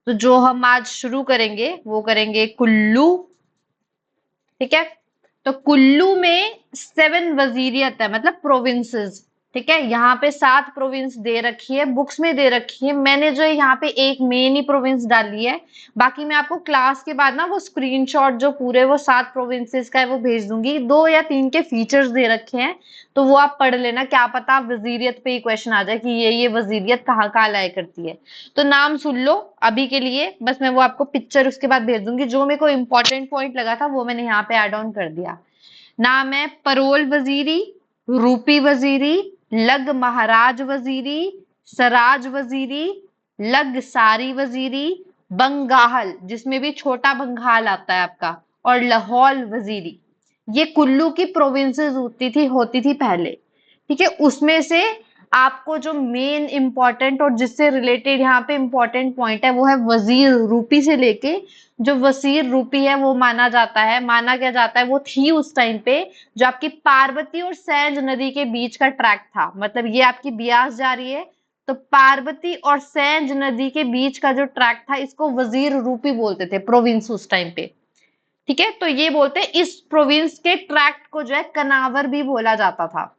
तो जो हम आज शुरू करेंगे वो करेंगे कुल्लू। ठीक है, तो कुल्लू में 7 वजीरियत है, मतलब प्रोविंसेस। ठीक है, यहाँ पे 7 प्रोविंस दे रखी है, बुक्स में दे रखी है। मैंने जो है यहाँ पे एक मेन ही प्रोविंस डाली है। बाकी मैं आपको क्लास के बाद ना वो स्क्रीनशॉट जो पूरे वो 7 प्रोविंसेस का है वो भेज दूंगी। 2 या 3 के फीचर्स दे रखे हैं, तो वो आप पढ़ लेना, क्या पता वजीरियत पे ही क्वेश्चन आ जाए कि ये वजीरियत कहाँ कहाँ लाया करती है। तो नाम सुन लो अभी के लिए, बस मैं वो आपको पिक्चर उसके बाद भेज दूंगी। जो मेरे को इंपॉर्टेंट पॉइंट लगा था वो मैंने यहाँ पे ऐड ऑन कर दिया। नाम है परोल वजीरी, रूपी वजीरी, लग महाराज वजीरी, सराज वजीरी, लग सारी वजीरी, बंगाल जिसमें भी छोटा बंगाल आता है आपका, और लाहौल वजीरी। ये कुल्लू की प्रोविंसेस होती थी पहले। ठीक है, उसमें से आपको जो मेन इंपॉर्टेंट और जिससे रिलेटेड यहाँ पे इंपॉर्टेंट पॉइंट है वो है वजीर रूपी से लेके। जो वजीर रूपी है वो माना जाता है, माना क्या जाता है, वो थी उस टाइम पे जो आपकी पार्वती और सैंज नदी के बीच का ट्रैक था। मतलब ये आपकी ब्यास जा रही है, तो पार्वती और सैंज नदी के बीच का जो ट्रैक था इसको वजीर रूपी बोलते थे, प्रोविंस उस टाइम पे। ठीक है, तो ये बोलते हैं इस प्रोविंस के ट्रैक्ट को जो है कनावर भी बोला जाता था।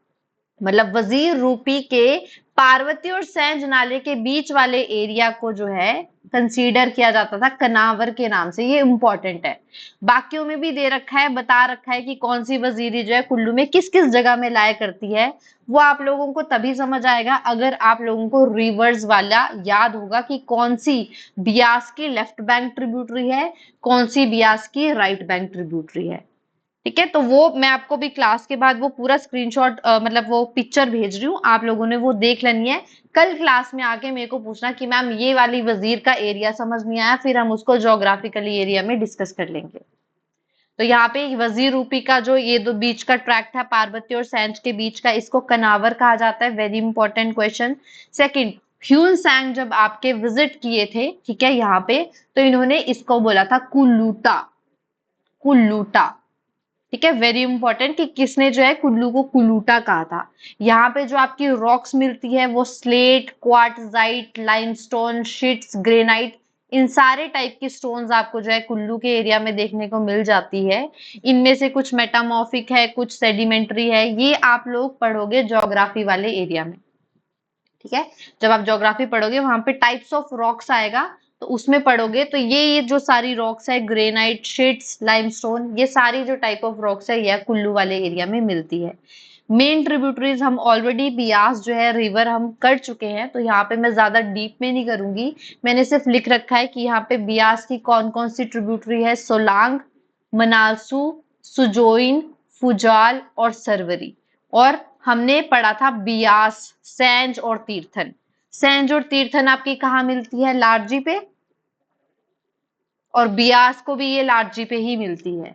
मतलब वजीर रूपी के पार्वती और सैंज नाले के बीच वाले एरिया को जो है कंसीडर किया जाता था कनावर के नाम से। ये इंपॉर्टेंट है। बाकियों में भी दे रखा है, बता रखा है कि कौन सी वजीरी जो है कुल्लू में किस किस जगह में लाया करती है। वो आप लोगों को तभी समझ आएगा अगर आप लोगों को रिवर्स वाला याद होगा कि कौन सी ब्यास की लेफ्ट बैंक ट्रिब्यूटरी है, कौन सी ब्यास की राइट बैंक ट्रिब्यूटरी है। ठीक है, तो वो मैं आपको भी क्लास के बाद वो पूरा स्क्रीनशॉट मतलब वो पिक्चर भेज रही हूँ, आप लोगों ने वो देख लेनी है। कल क्लास में आके मेरे को पूछना कि मैम ये वाली वजीर का एरिया समझ नहीं आया, फिर हम उसको ज्योग्राफिकली एरिया में डिस्कस कर लेंगे। तो यहाँ पे वजीर रूपी का जो ये दो बीच का ट्रैक था पार्वती और सैंज के बीच का, इसको कनावर कहा जाता है। Very important question. Second, Hyun सैंग जब आपके विजिट किए थे, ठीक है, यहाँ पे, तो इन्होंने इसको बोला था कुल्लूटा। कुल्लूटा। ठीक है, वेरी इंपॉर्टेंट कि किसने जो है कुल्लू को कुलूटा कहा था। यहाँ पे जो आपकी रॉक्स मिलती है वो slate, quartzite, limestone, sheets, granite, इन सारे टाइप की स्टोन्स आपको जो है कुल्लू के एरिया में देखने को मिल जाती है। इनमें से कुछ मेटामॉर्फिक है, कुछ सेडिमेंट्री है। ये आप लोग पढ़ोगे ज्योग्राफी वाले एरिया में। ठीक है, जब आप ज्योग्राफी पढ़ोगे वहां पे टाइप्स ऑफ रॉक्स आएगा, तो उसमें पढ़ोगे तो ये जो सारी रॉक्स है, ग्रेनाइट, शीट्स, लाइमस्टोन, ये सारी जो टाइप ऑफ रॉक्स है ये कुल्लू वाले एरिया में मिलती है। मेन ट्रिब्यूटरीज हम ऑलरेडी बियास जो है रिवर हम कर चुके हैं, तो यहाँ पे मैं ज्यादा डीप में नहीं करूंगी। मैंने सिर्फ लिख रखा है कि यहाँ पे बियास की कौन कौन सी ट्रिब्यूटरी है। सोलांग, मनासू, सुजोइन, फुजाल और सरवरी। और हमने पढ़ा था बियास, सैंज और तीर्थन। सैंज और तीर्थन आपकी कहाँ मिलती है? लारजी पे। और बियास को भी ये लारजी पे ही मिलती है।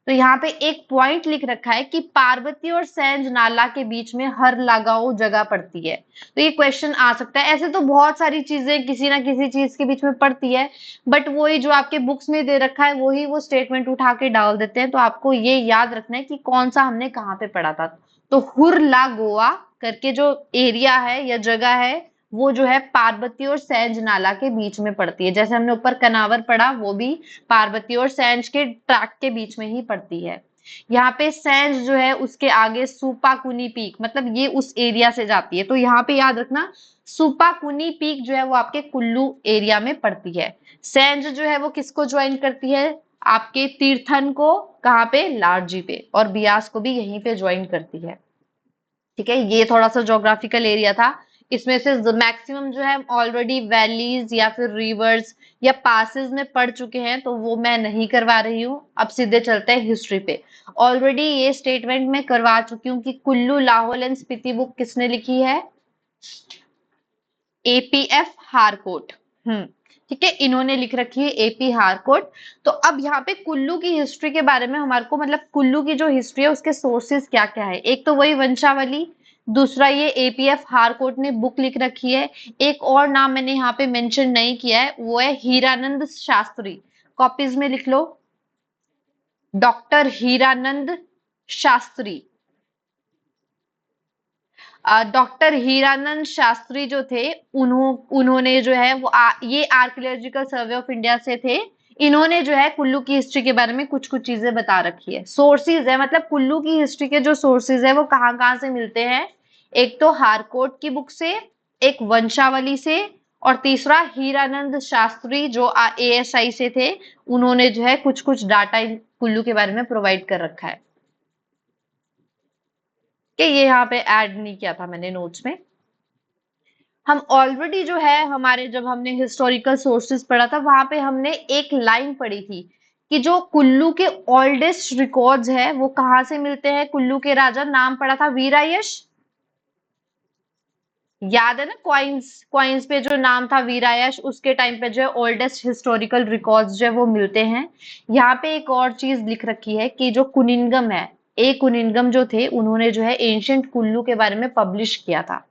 तो यहाँ पे एक पॉइंट लिख रखा है कि पार्वती और सैंज नाला के बीच में हर लगाओ जगह पड़ती है। तो ये क्वेश्चन आ सकता है। ऐसे तो बहुत सारी चीजें किसी ना किसी चीज के बीच में पड़ती है, बट वही जो आपके बुक्स में दे रखा है वही वो स्टेटमेंट उठा के डाल देते हैं। तो आपको ये याद रखना है कि कौन सा हमने कहाँ पे पढ़ा था। तो हुरला गोवा करके जो एरिया है या जगह है वो जो है पार्वती और सैंज नाला के बीच में पड़ती है। जैसे हमने ऊपर कनावर पढ़ा, वो भी पार्वती और सैंज के ट्रैक के बीच में ही पड़ती है। यहाँ पे सैंज जो है उसके आगे सुपाकुनी पीक, मतलब ये उस एरिया से जाती है। तो यहाँ पे याद रखना सुपाकुनी पीक जो है वो आपके कुल्लू एरिया में पड़ती है। सैंज जो है वो किसको ज्वाइन करती है? आपके तीर्थन को। कहाँ पे? लारजी पे। और बियास को भी यहीं पे ज्वाइन करती है। ठीक है, ये थोड़ा सा ज्योग्राफिकल एरिया था। इसमें से मैक्सिमम जो है ऑलरेडी वैलीज या फिर रिवर्स या पासेस में पढ़ चुके हैं, तो वो मैं नहीं करवा रही हूँ। अब सीधे चलते हैं हिस्ट्री पे। ऑलरेडी ये स्टेटमेंट मैं करवा चुकी हूँ कि कुल्लू, लाहौल एंड स्पीति बुक किसने लिखी है? APF Harcourt. ठीक है, इन्होंने लिख रखी है एपी हारकोट। तो अब यहाँ पे कुल्लू की हिस्ट्री के बारे में हमारे को, मतलब कुल्लू की जो हिस्ट्री है उसके सोर्सेस क्या क्या है। एक तो वही वंशावली, दूसरा ये एपीएफ हारकोट ने बुक लिख रखी है। एक और नाम मैंने यहाँ पे मेंशन नहीं किया है, वो है हीरानंद शास्त्री। कॉपीज में लिख लो, डॉक्टर हीरानंद शास्त्री। डॉक्टर हीरानंद शास्त्री जो थे, उन्होंने जो है वो ये आर्कियोलॉजिकल सर्वे ऑफ इंडिया से थे। इन्होंने जो है कुल्लू की हिस्ट्री के बारे में कुछ कुछ चीजें बता रखी है। सोर्सेज है, मतलब कुल्लू की हिस्ट्री के जो सोर्सेज है वो कहाँ कहाँ से मिलते हैं। एक तो हारकोट की बुक से, एक वंशावली से, और तीसरा हीरानंद शास्त्री जो ASI से थे, उन्होंने जो है कुछ कुछ डाटा कुल्लू के बारे में प्रोवाइड कर रखा है कि ये यहाँ पे ऐड नहीं किया था मैंने नोट्स में। हम ऑलरेडी जो है हमारे, जब हमने हिस्टोरिकल सोर्सेज पढ़ा था वहां पे हमने एक लाइन पढ़ी थी कि जो कुल्लू के ओल्डेस्ट रिकॉर्ड्स है वो कहाँ से मिलते हैं। कुल्लू के राजा, नाम पढ़ा था वीरायश, याद है ना। क्वाइंस क्वाइंस पे जो नाम था वीरायश, उसके टाइम पे जो है ओल्डेस्ट हिस्टोरिकल रिकॉर्ड्स जो है वो मिलते हैं। यहाँ पे एक और चीज लिख रखी है कि जो कुनिंगम है, ए कुनिंगम जो थे, उन्होंने जो है एंशियंट कुल्लू के बारे में पब्लिश किया था।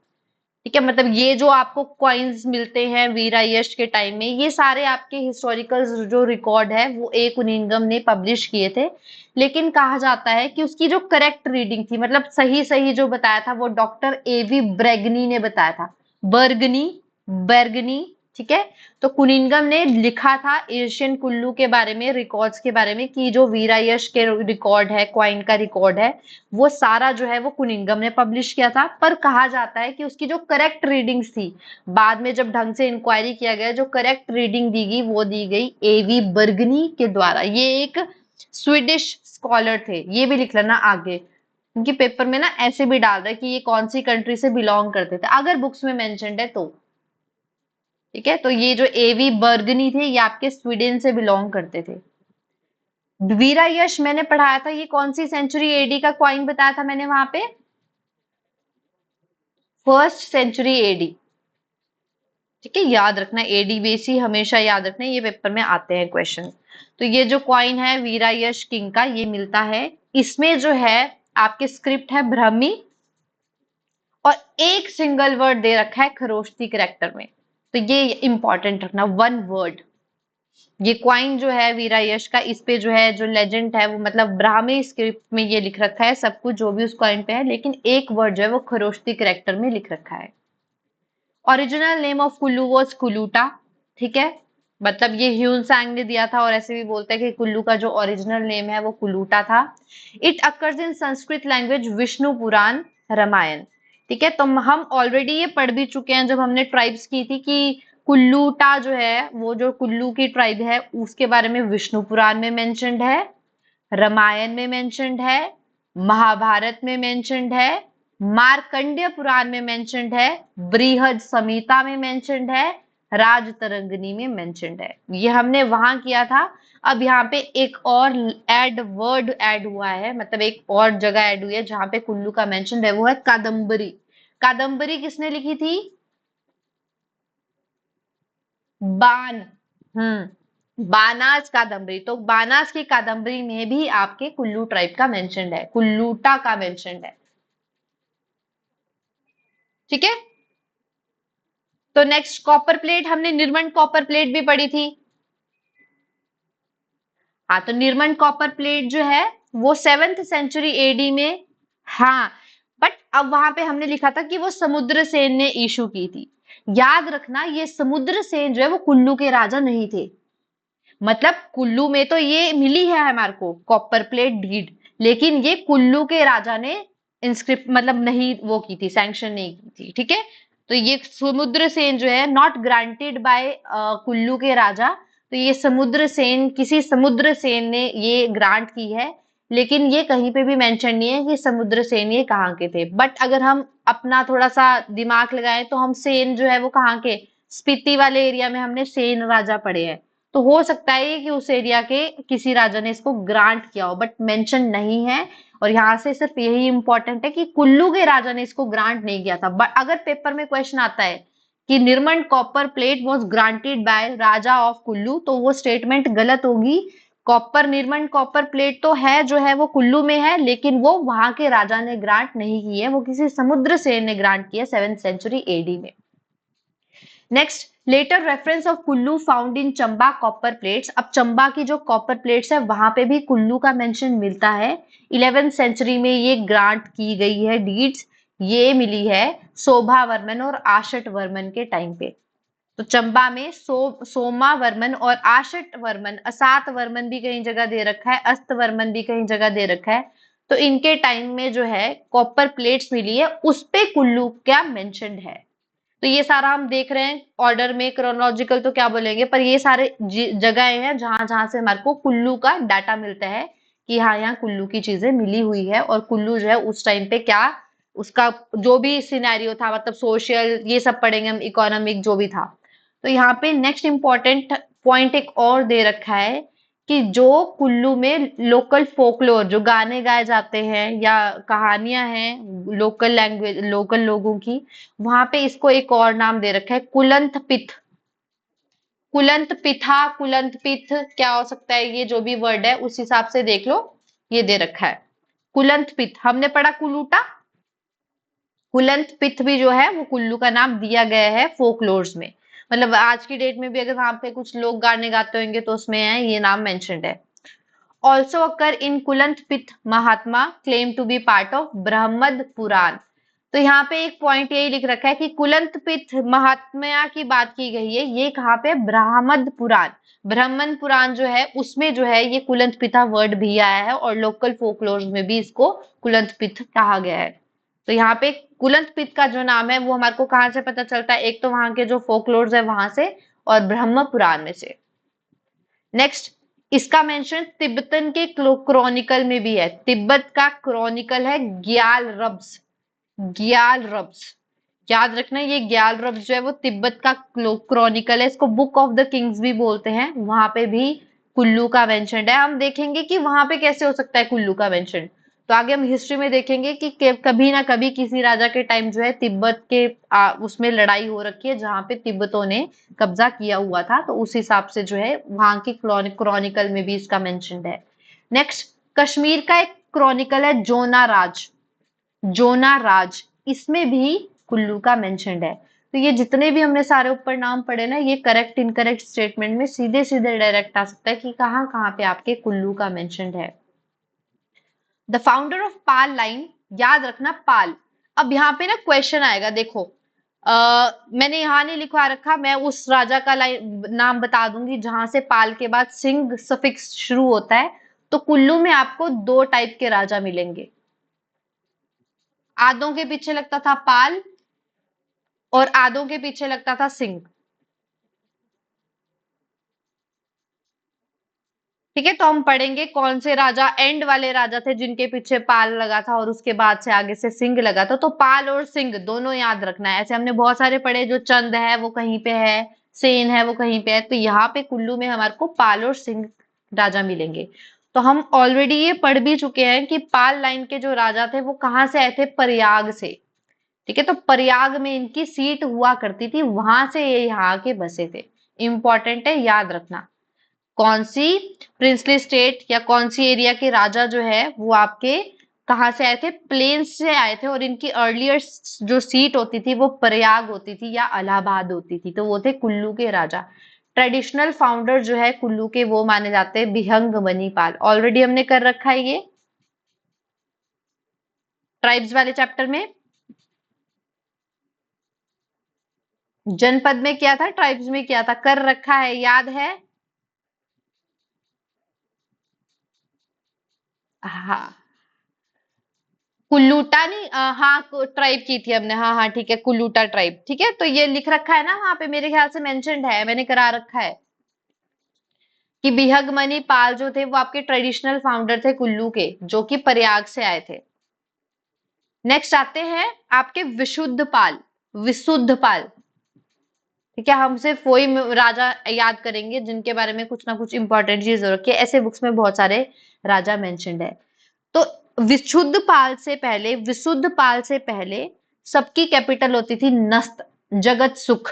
ठीक है, मतलब ये जो आपको कॉइन्स मिलते हैं वीरायश के टाइम में, ये सारे आपके हिस्टोरिकल जो रिकॉर्ड है वो ए कुनिंगम ने पब्लिश किए थे। लेकिन कहा जाता है कि उसकी जो करेक्ट रीडिंग थी, मतलब सही सही जो बताया था, वो डॉक्टर एवी ब्रेगनी ने बताया था। बर्गनी, बर्गनी, ठीक है। तो कुनिंगम ने लिखा था एशियन कुल्लू के बारे में, रिकॉर्ड्स के बारे में, कि जो वीरायश के रिकॉर्ड है, क्वाइन का रिकॉर्ड है, वो सारा जो है वो कुनिंगम ने पब्लिश किया था। पर कहा जाता है कि उसकी जो करेक्ट रीडिंग्स थी, बाद में जब ढंग से इंक्वायरी किया गया, जो करेक्ट रीडिंग दी गई वो दी गई एवी बर्गनी के द्वारा। ये एक स्वीडिश स्कॉलर थे, ये भी लिख लेना आगे, क्योंकि पेपर में ना ऐसे भी डाल रहा है कि ये कौन सी कंट्री से बिलोंग करते थे, अगर बुक्स में मेंशन्ड है तो। ठीक है, तो ये जो एवी बर्गनी थे ये आपके स्वीडन से बिलोंग करते थे। वीरायश मैंने पढ़ाया था, ये कौन सी सेंचुरी एडी का क्वाइन बताया था मैंने वहां पे, 1st सेंचुरी एडी। ठीक है, याद रखना, एडी बेसी हमेशा याद रखना, ये पेपर में आते हैं क्वेश्चन। तो ये जो क्वाइन है वीरायश किंग का, ये मिलता है। इसमें जो है आपके स्क्रिप्ट है ब्राह्मी, और एक सिंगल वर्ड दे रखा है खरोष्टी कैरेक्टर में। तो ये इंपॉर्टेंट रखना, 1 वर्ड। ये क्वाइन जो है वीरायश का, इस पे जो है जो लेजेंड है वो, मतलब ब्राह्मी स्क्रिप्ट में ये लिख रखा है सब कुछ जो भी उस क्वाइन पे है, लेकिन एक वर्ड जो है वो खरोष्टी कैरेक्टर में लिख रखा है। Original name of Kullu was Kuluta. ठीक है, मतलब ये ह्यून सांग ने दिया था, और ऐसे भी बोलते हैं कि कुल्लू का जो ओरिजिनल नेम है वो कुलूटा था। It occurs in Sanskrit language, Vishnu Purana, Ramayana. ठीक है, तो हम ऑलरेडी ये पढ़ भी चुके हैं जब हमने ट्राइब्स की थी, कि कुल्लूटा जो है, वो जो कुल्लू की ट्राइब है, उसके बारे में विष्णु पुराण में मेंशन्ड है, रामायण में मेंशन्ड है, महाभारत में मेंशन्ड है, मार्कंडेय पुराण में मेंशन्ड है, बृहद संहिता में मेंशन्ड है, राजतरंगिणी में मेंशन्ड है। ये हमने वहां किया था। अब यहाँ पे एक और वर्ड ऐड हुआ है, मतलब एक और जगह ऐड हुई है जहां पे कुल्लू का मेंशन है, वो है कादम्बरी। कादम्बरी किसने लिखी थी? बान, बानास कादम्बरी। तो बानास की कादम्बरी में भी आपके कुल्लू ट्राइब का मेंशन्ड है, कुल्लूटा का मेंशन्ड है। ठीक है, तो नेक्स्ट कॉपर प्लेट, हमने निर्मंड कॉपर प्लेट भी पढ़ी थी। हाँ, तो निर्मंड कॉपर प्लेट जो है वो 7th सेंचुरी एडी में, हाँ, बट अब वहां पे हमने लिखा था कि वो समुद्र सेन ने इशू की थी। याद रखना, ये समुद्र सेन जो है वो कुल्लू के राजा नहीं थे। मतलब कुल्लू में तो ये मिली है हमारे को कॉपर प्लेट डीड, लेकिन ये कुल्लू के राजा ने इंस्क्रिप्ट, मतलब नहीं वो की थी, सैंक्शन नहीं की थी। ठीक है, तो ये समुद्र सेन जो है नॉट ग्रांटेड बाय कुल्लू के राजा। तो ये समुद्र सेन, किसी समुद्र सेन ने ये ग्रांट की है, लेकिन ये कहीं पे भी मेंशन नहीं है कि समुद्र सेन ये कहाँ के थे। बट अगर हम अपना थोड़ा सा दिमाग लगाएं तो हम सेन जो है वो कहाँ के, स्पीति वाले एरिया में हमने सेन राजा पढ़े हैं। तो हो सकता है कि उस एरिया के किसी राजा ने इसको ग्रांट किया हो, बट मेंशन नहीं है। और यहाँ से सिर्फ यही इंपॉर्टेंट है कि कुल्लू के राजा ने इसको ग्रांट नहीं किया था। बट अगर पेपर में क्वेश्चन आता है कि Nirmand copper plate was granted by Raja of Kullu, तो वो स्टेटमेंट गलत होगी। कॉपर, निर्मंड कॉपर प्लेट तो है जो है वो कुल्लू में है, लेकिन वो वहां के राजा ने ग्रांट नहीं की है, वो किसी समुद्र सेन ने ग्रांट की है 7th सेंचुरी एडी में। Next, later reference of Kullu found in Chamba copper plates. अब चंबा की जो कॉपर प्लेट्स है वहां पे भी कुल्लू का मेंशन मिलता है। 11th सेंचुरी में ये ग्रांट की गई है डीड्स। ये मिली है शोभा वर्मन और आशट वर्मन के टाइम पे। तो चंबा में सोमा वर्मन और आशट वर्मन, असात वर्मन भी कहीं जगह दे रखा है, अस्त वर्मन भी कहीं जगह दे रखा है। तो इनके टाइम में जो है कॉपर प्लेट्स मिली है, उस पे कुल्लू क्या मेंशन्ड है। तो ये सारा हम देख रहे हैं ऑर्डर में, क्रोनोलॉजिकल तो क्या बोलेंगे, पर ये सारे जगह हैं जहां जहां से हमारे को कुल्लू का डाटा मिलता है कि हाँ यहाँ कुल्लू की चीजें मिली हुई है, और कुल्लू जो है उस टाइम पे क्या, उसका जो भी सिनेरियो था, मतलब सोशल, ये सब पढ़ेंगे हम, इकोनॉमिक जो भी था। तो यहाँ पे नेक्स्ट इंपॉर्टेंट पॉइंट एक और दे रखा है कि जो कुल्लू में लोकल फोकलोर, जो गाने गाए जाते हैं या कहानियां हैं लोकल लैंग्वेज, लोकल लोगों की, वहां पे इसको एक और नाम दे रखा है कुलंथ पिथ। कुलंत पिथा, कुलंत पिथ क्या हो सकता है, ये जो भी वर्ड है उस हिसाब से देख लो, ये दे रखा है कुलंत पिथ। हमने पढ़ा कुलूटा, कुलंत पिथ भी जो है वो कुल्लू का नाम दिया गया है फोकलोर्स में। मतलब आज की डेट में भी अगर वहां पे कुछ लोग गाने गाते होंगे तो उसमें है ये नाम मेंशन्ड है। Also occur in Kulant Pith Mahatma claim to be part of Brahmand Purana. तो यहाँ पे एक पॉइंट यही लिख रखा है कि कुलंत पिथ महात्म्या की बात की गई है, ये कहाँ पे, ब्राह्मद पुराण, ब्राह्मण पुराण जो है उसमें जो है ये कुलंत पिथा वर्ड भी आया है, और लोकल फोकलोर में भी इसको कुलंत पिथ कहा गया है। तो यहाँ पे कुलंत पिथ का जो नाम है वो हमारे को कहाँ से पता चलता है, एक तो वहां के जो फोकलोर्स है वहां से, और ब्रह्म पुराण में से। नेक्स्ट, इसका मेंशन तिब्बतन के क्रॉनिकल में भी है। तिब्बत का क्रॉनिकल है ग्याल रब्स, ग्याल रब्स, याद रखना ये ग्याल रब्स जो है वो तिब्बत का क्रॉनिकल है, इसको बुक ऑफ द किंग्स भी बोलते हैं। वहां पे भी कुल्लू का मेंशन है, हम देखेंगे कि वहां पे कैसे हो सकता है कुल्लू का मेंशन। तो आगे हम हिस्ट्री में देखेंगे कि कभी ना कभी किसी राजा के टाइम जो है तिब्बत के उसमें लड़ाई हो रखी है जहां पे तिब्बतों ने कब्जा किया हुआ था, तो उस हिसाब से जो है वहां की क्रॉनिकल में भी इसका मेंशन है। नेक्स्ट, कश्मीर का एक क्रॉनिकल है जोना राज, जोना राज, इसमें भी कुल्लू का मेंशन्ड है। तो ये जितने भी हमने सारे ऊपर नाम पढ़े ना, ये करेक्ट इनकरेक्ट स्टेटमेंट में सीधे सीधे डायरेक्ट आ सकता है कि कहाँ कहाँ पे आपके कुल्लू का मेंशन्ड है। The founder of Pal line, याद रखना पाल। अब यहाँ पे ना क्वेश्चन आएगा, देखो मैंने यहाँ नहीं लिखवा रखा, मैं उस राजा का नाम बता दूंगी जहां से पाल के बाद सिंह सफिक्स शुरू होता है। तो कुल्लू में आपको दो टाइप के राजा मिलेंगे। आदों के पीछे लगता था पाल, और आदों के पीछे लगता था सिंह। ठीक है, तो हम पढ़ेंगे कौन से राजा एंड वाले राजा थे जिनके पीछे पाल लगा था, और उसके बाद से आगे से सिंह लगा था। तो पाल और सिंह दोनों याद रखना है। ऐसे हमने बहुत सारे पढ़े, जो चंद है वो कहीं पे है, सेन है वो कहीं पे है, तो यहाँ पे कुल्लू में हमारे को पाल और सिंह राजा मिलेंगे। तो हम ऑलरेडी ये पढ़ भी चुके हैं कि पाल लाइन के जो राजा थे वो कहाँ से आए थे, प्रयाग से। ठीक है, तो प्रयाग में इनकी सीट हुआ करती थी, वहां से ये यहाँ के बसे थे। इंपॉर्टेंट है, याद रखना। कौन सी प्रिंसली स्टेट या कौन सी एरिया के राजा जो है वो आपके कहाँ से आए थे, प्लेन्स से आए थे, और इनकी अर्लियर जो सीट होती थी वो प्रयाग होती थी या इलाहाबाद होती थी। तो वो थे कुल्लू के राजा। ट्रेडिशनल फाउंडर जो है कुल्लू के वो माने जाते हैं बिहंग मणिपाल। ऑलरेडी हमने कर रखा है ये ट्राइब्स वाले चैप्टर में। जनपद में क्या था, ट्राइब्स में क्या था, कर रखा है, याद है। हाँ, कुल्लूटा नहीं, हाँ ट्राइब की थी हमने, हाँ हाँ ठीक है, कुल्लूटा ट्राइब। ठीक है, तो ये लिख रखा है ना वहां पे, मेरे ख्याल से मेंशन्ड है, मैंने करा रखा है कि बिहगमनी पाल जो थे वो आपके ट्रेडिशनल फाउंडर थे कुल्लू के, जो कि प्रयाग से आए थे। नेक्स्ट आते हैं आपके विशुद्ध पाल, विशुद्ध पाल। ठीक है, हम सिर्फ वही राजा याद करेंगे जिनके बारे में कुछ ना कुछ इंपॉर्टेंट चीज हो रखी है। ऐसे बुक्स में बहुत सारे राजा मेंशन्ड है। तो विशुद्ध पाल से पहले, विशुद्ध पाल से पहले सबकी कैपिटल होती थी नस्त, जगत सुख।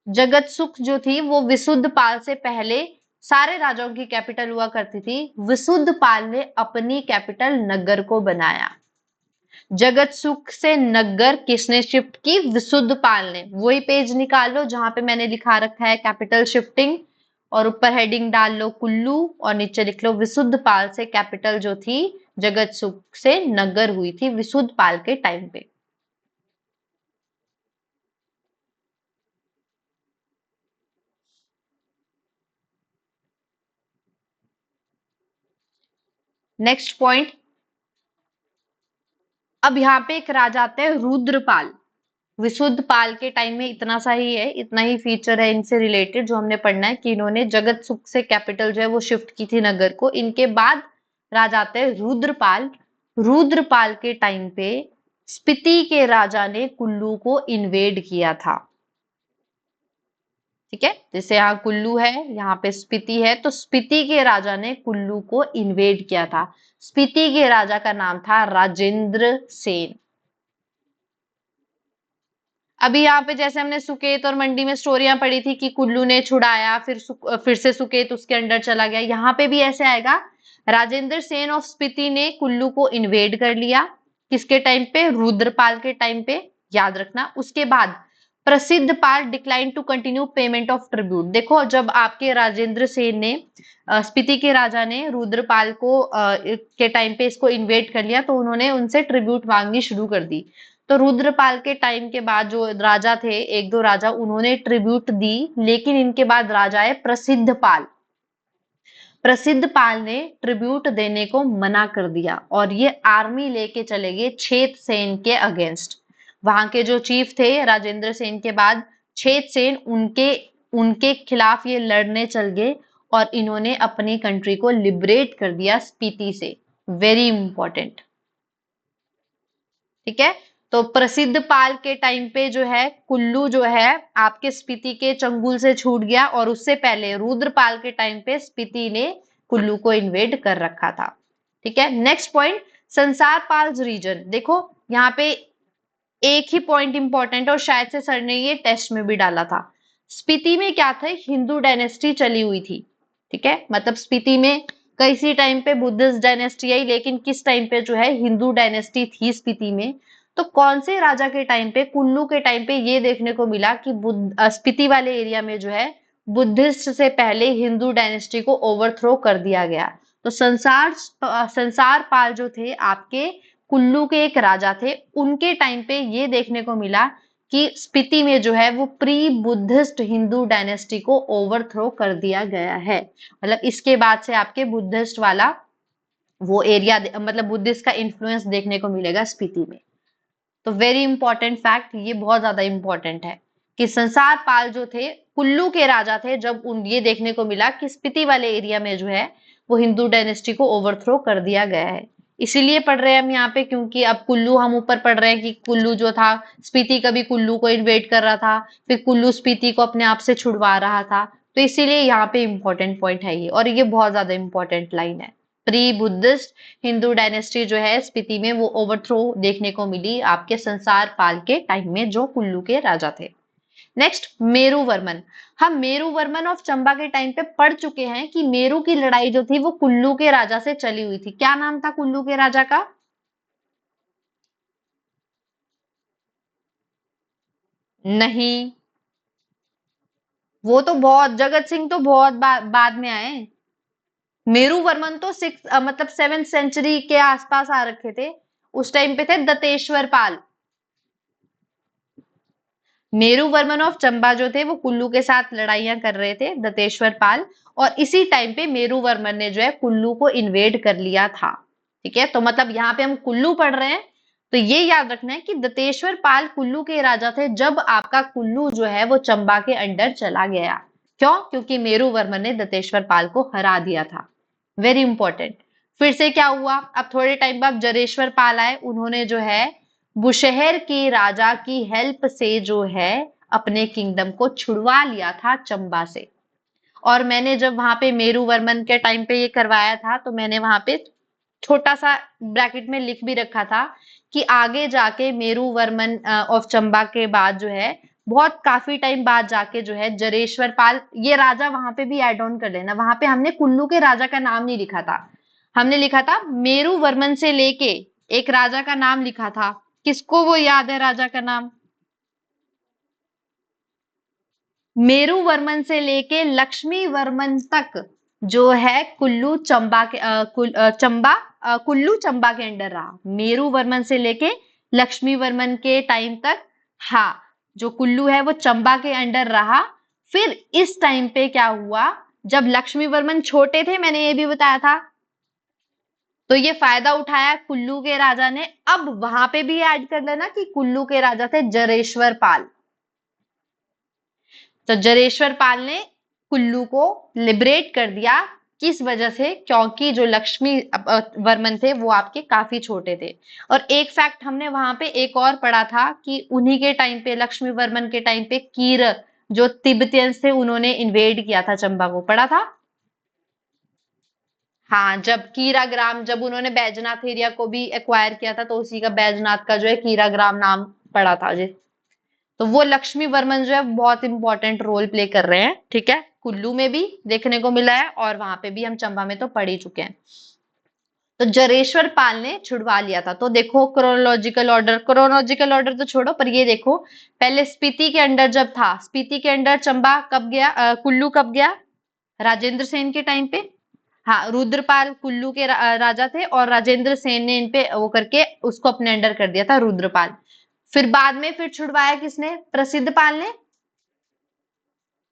जगत सुख जो थी वो विशुद्ध पाल से पहले सारे राजाओं की कैपिटल हुआ करती थी। विशुद्ध पाल ने अपनी कैपिटल नगर को बनाया। जगत सुख से नगर किसने शिफ्ट की, विशुद्ध पाल ने। वही पेज निकाल लो जहां पे मैंने लिखा रखा है कैपिटल शिफ्टिंग, और ऊपर हेडिंग डाल लो कुल्लू, और नीचे लिख लो विशुद्ध पाल से कैपिटल जो थी जगत सुख से नगर हुई थी विशुद्धपाल के टाइम पे। नेक्स्ट पॉइंट, अब यहाँ पे एक राजा आता है रुद्रपाल। विशुद्धपाल के टाइम में इतना सा ही है, इतना ही फीचर है इनसे रिलेटेड जो हमने पढ़ना है कि इन्होंने जगत सुख से कैपिटल जो है वो शिफ्ट की थी नगर को। इनके बाद राजा आते हैं रुद्रपाल। रुद्रपाल के टाइम पे स्पीति के राजा ने कुल्लू को इन्वेड किया था। ठीक है, जैसे यहाँ कुल्लू है, यहाँ पे स्पीति है, तो स्पीति के राजा ने कुल्लू को इन्वेड किया था। स्पीति के राजा का नाम था राजेंद्र सेन। अभी यहाँ पे जैसे हमने सुकेत और मंडी में स्टोरियां पढ़ी थी कि कुल्लू ने छुड़ाया, फिर से सुकेत उसके अंडर चला गया, यहाँ पे भी ऐसे आएगा। राजेंद्र सेन ऑफ स्पीति ने कुल्लू को इन्वेड कर लिया। किसके टाइम पे? रुद्रपाल के टाइम पे, याद रखना। उसके बाद Prasiddh Pal decline to continue payment of tribute. देखो, जब आपके राजेंद्र सेन ने स्पीति के राजा ने रुद्रपाल को के टाइम पे इसको इन्वेड कर लिया, तो उन्होंने उनसे ट्रिब्यूट मांगनी शुरू कर दी। तो रुद्रपाल के टाइम के बाद जो राजा थे, एक दो राजा, उन्होंने ट्रिब्यूट दी, लेकिन इनके बाद राजा है प्रसिद्ध पाल। प्रसिद्ध पाल ने ट्रिब्यूट देने को मना कर दिया और ये आर्मी लेके चले गए छेत सेन के अगेंस्ट। वहां के जो चीफ थे राजेंद्र सेन के बाद, छेत सेन, उनके उनके खिलाफ ये लड़ने चल गए और इन्होंने अपनी कंट्री को लिबरेट कर दिया स्पीति से। Very important. ठीक है, तो प्रसिद्ध पाल के टाइम पे जो है कुल्लू जो है आपके स्पीति के चंगुल से छूट गया, और उससे पहले रुद्रपाल के टाइम पे स्पीति ने कुल्लू को इन्वेड कर रखा था। ठीक है, नेक्स्ट पॉइंट, संसार पाल्स रीजन। देखो यहाँ पे एक ही पॉइंट इंपॉर्टेंट, और शायद से सर ने ये टेस्ट में भी डाला था। स्पीति में क्या था? हिंदू डायनेस्टी चली हुई थी। ठीक है, मतलब स्पीति में किसी टाइम पे बुद्धिस्ट डायनेस्टी आई, लेकिन किस टाइम पे जो है हिंदू डायनेस्टी थी स्पीति में। तो कौन से राजा के टाइम पे, कुल्लू के टाइम पे ये देखने को मिला कि स्पीति वाले एरिया में जो है बुद्धिस्ट से पहले हिंदू डायनेस्टी को ओवरथ्रो कर दिया गया। तो संसार पाल जो थे आपके कुल्लू के एक राजा थे, उनके टाइम पे ये देखने को मिला कि स्पीति में जो है वो प्री बुद्धिस्ट हिंदू डायनेस्टी को ओवरथ्रो कर दिया गया है। मतलब इसके बाद से आपके बुद्धिस्ट वाला वो एरिया, मतलब बुद्धिस्ट का इन्फ्लुएंस देखने को मिलेगा स्पीति में। तो वेरी इंपॉर्टेंट फैक्ट, ये बहुत ज्यादा इंपॉर्टेंट है कि संसार पाल जो थे कुल्लू के राजा थे, जब उन ये देखने को मिला कि स्पीति वाले एरिया में जो है वो हिंदू डायनेस्टी को ओवरथ्रो कर दिया गया है। इसीलिए पढ़ रहे हैं हम यहाँ पे, क्योंकि अब कुल्लू हम ऊपर पढ़ रहे हैं कि कुल्लू जो था, स्पीति कभी कुल्लू को इन्वेड कर रहा था, फिर कुल्लू स्पीति को अपने आप से छुड़वा रहा था। तो इसीलिए यहाँ पे इंपॉर्टेंट पॉइंट है ये, और ये बहुत ज्यादा इंपॉर्टेंट लाइन है। प्री बुद्धिस्ट हिंदू डायनेस्टी जो है स्पीति में वो ओवरथ्रो देखने को मिली आपके संसार पाल के टाइम में, जो कुल्लू के राजा थे। नेक्स्ट, मेरू वर्मन। हम मेरू वर्मन ऑफ चंबा के टाइम पे पढ़ चुके हैं कि मेरू की लड़ाई जो थी वो कुल्लू के राजा से चली हुई थी। क्या नाम था कुल्लू के राजा का? नहीं, वो तो बहुत, जगत सिंह तो बहुत बाद में आए। मेरू वर्मन तो मतलब 7th सेंचुरी के आसपास आ रखे थे। उस टाइम पे थे दंतेश्वर पाल। मेरू वर्मन ऑफ चंबा जो थे वो कुल्लू के साथ लड़ाइयां कर रहे थे, दंतेश्वर पाल। और इसी टाइम पे मेरू वर्मन ने जो है कुल्लू को इन्वेड कर लिया था। ठीक है, तो मतलब यहाँ पे हम कुल्लू पढ़ रहे हैं, तो ये याद रखना है कि दंतेश्वर पाल कुल्लू के राजा थे जब आपका कुल्लू जो है वो चंबा के अंडर चला गया। क्यों? क्योंकि मेरू वर्मन ने दंतेश्वर पाल को हरा दिया था। Very important. फिर से क्या हुआ, अब थोड़े टाइम बाद जरेश्वर पाल आए, उन्होंने जो है बुशहर के राजा की हेल्प से जो है अपने किंगडम को छुड़वा लिया था चंबा से। और मैंने जब वहां पे मेरू वर्मन के टाइम पे ये करवाया था, तो मैंने वहां पे छोटा सा ब्रैकेट में लिख भी रखा था कि आगे जाके मेरू वर्मन ऑफ चंबा के बाद जो है बहुत काफी टाइम बाद जाके जो है जरेश्वर पाल, ये राजा वहां पे भी ऐड ऑन कर लेना। वहां पे हमने कुल्लू के राजा का नाम नहीं लिखा था, हमने लिखा था मेरू वर्मन से लेके एक राजा का नाम लिखा था। किसको वो याद है राजा का नाम? मेरू वर्मन से लेके लक्ष्मी वर्मन तक जो है कुल्लू चंबा के चंबा कुल्लू चंबा के अंडर रहा, मेरू वर्मन से लेके लक्ष्मी वर्मन के टाइम तक। हाँ, जो कुल्लू है वो चंबा के अंडर रहा। फिर इस टाइम पे क्या हुआ, जब लक्ष्मी वर्मन छोटे थे, मैंने ये भी बताया था, तो ये फायदा उठाया कुल्लू के राजा ने। अब वहां पे भी ऐड कर लेना कि कुल्लू के राजा थे जरेश्वर पाल। तो जरेश्वर पाल ने कुल्लू को लिबरेट कर दिया। किस वजह से? क्योंकि जो लक्ष्मी वर्मन थे वो आपके काफी छोटे थे। और एक फैक्ट हमने वहां पे एक और पढ़ा था कि उन्हीं के टाइम पे, लक्ष्मी वर्मन के टाइम पे, कीर जो तिब्बतियंस थे उन्होंने इन्वेड किया था चंबा को, पढ़ा था। हाँ, जब कीराग्राम, जब उन्होंने बैजनाथ एरिया को भी एक्वायर किया था, तो उसी का बैजनाथ का जो है कीराग्राम नाम पड़ा था जी। तो वो लक्ष्मी वर्मन जो है बहुत इंपॉर्टेंट रोल प्ले कर रहे हैं, ठीक है। कुल्लू में भी देखने को मिला है और वहां पे भी हम चंबा में तो पढ़ ही चुके हैं। तो जरेश्वर पाल ने छुड़वा लिया था। तो देखो क्रोनोलॉजिकल ऑर्डर तो छोड़ो, पर ये देखो, पहले स्पीति के अंडर जब था, स्पीति के अंडर चंबा कब गया, कुल्लू कब गया? राजेंद्र सेन के टाइम पे। हाँ, रुद्रपाल कुल्लू के राजा थे और राजेंद्र सेन ने इन पे वो करके उसको अपने अंडर कर दिया था, रुद्रपाल। फिर बाद में फिर छुड़वाया किसने? प्रसिद्ध पाल ने।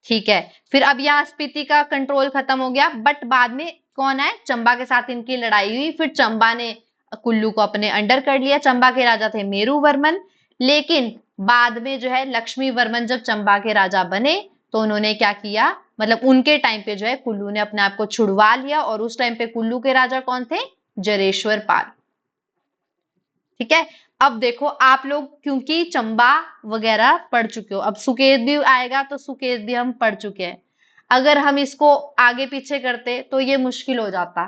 ठीक है। फिर अब यहाँ स्पीति का कंट्रोल खत्म हो गया, बट बाद में कौन आए? चंबा के साथ इनकी लड़ाई हुई, फिर चंबा ने कुल्लू को अपने अंडर कर लिया। चंबा के राजा थे मेरू वर्मन। लेकिन बाद में जो है लक्ष्मी वर्मन जब चंबा के राजा बने, तो उन्होंने क्या किया, मतलब उनके टाइम पे जो है कुल्लू ने अपने आप को छुड़वा लिया। और उस टाइम पे कुल्लू के राजा कौन थे? जरेश्वर पाल। ठीक है। अब देखो आप लोग, क्योंकि चंबा वगैरह पढ़ चुके हो, अब सुकेत भी आएगा तो सुकेत भी हम पढ़ चुके हैं। अगर हम इसको आगे पीछे करते तो ये मुश्किल हो जाता,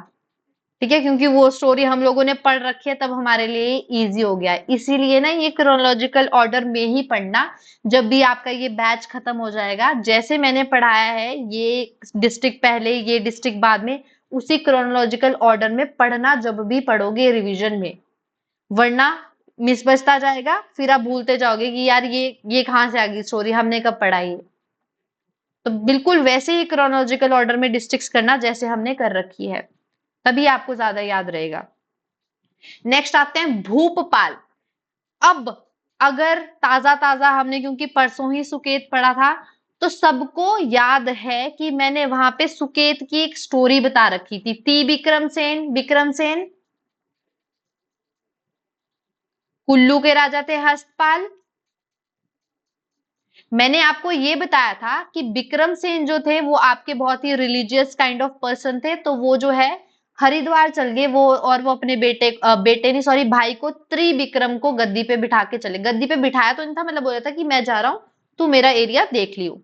ठीक है, क्योंकि वो स्टोरी हम लोगों ने पढ़ रखी है, तब हमारे लिए इजी हो गया है। इसीलिए ना ये क्रोनोलॉजिकल ऑर्डर में ही पढ़ना। जब भी आपका ये बैच खत्म हो जाएगा, जैसे मैंने पढ़ाया है, ये डिस्ट्रिक्ट पहले, ये डिस्ट्रिक्ट बाद में, उसी क्रोनोलॉजिकल ऑर्डर में पढ़ना जब भी पढ़ोगे रिवीजन में। वरना मिस बचता जाएगा, फिर आप भूलते जाओगे कि यार ये कहाँ से आ गई स्टोरी, हमने कब पढ़ाई है। तो बिल्कुल वैसे ही क्रोनोलॉजिकल ऑर्डर में डिस्ट्रिक्ट्स करना जैसे हमने कर रखी है, तभी आपको ज्यादा याद रहेगा। नेक्स्ट आते हैं भूपपाल। अब अगर ताजा ताजा हमने, क्योंकि परसों ही सुकेत पढ़ा था, तो सबको याद है कि मैंने वहां पे सुकेत की एक स्टोरी बता रखी थी। ती विक्रमसेन कुल्लू के राजा थे हस्तपाल। मैंने आपको ये बताया था कि विक्रमसेन जो थे वो आपके बहुत ही रिलीजियस काइंड ऑफ पर्सन थे, तो वो जो है हरिद्वार चल गए वो, और वो अपने बेटे नहीं, सॉरी, भाई को, त्रिविक्रम को गद्दी पे बिठा के चले। गद्दी पे बिठाया तो नहीं था, मतलब बोला था कि मैं जा रहा हूं, तू मेरा एरिया देख लियो।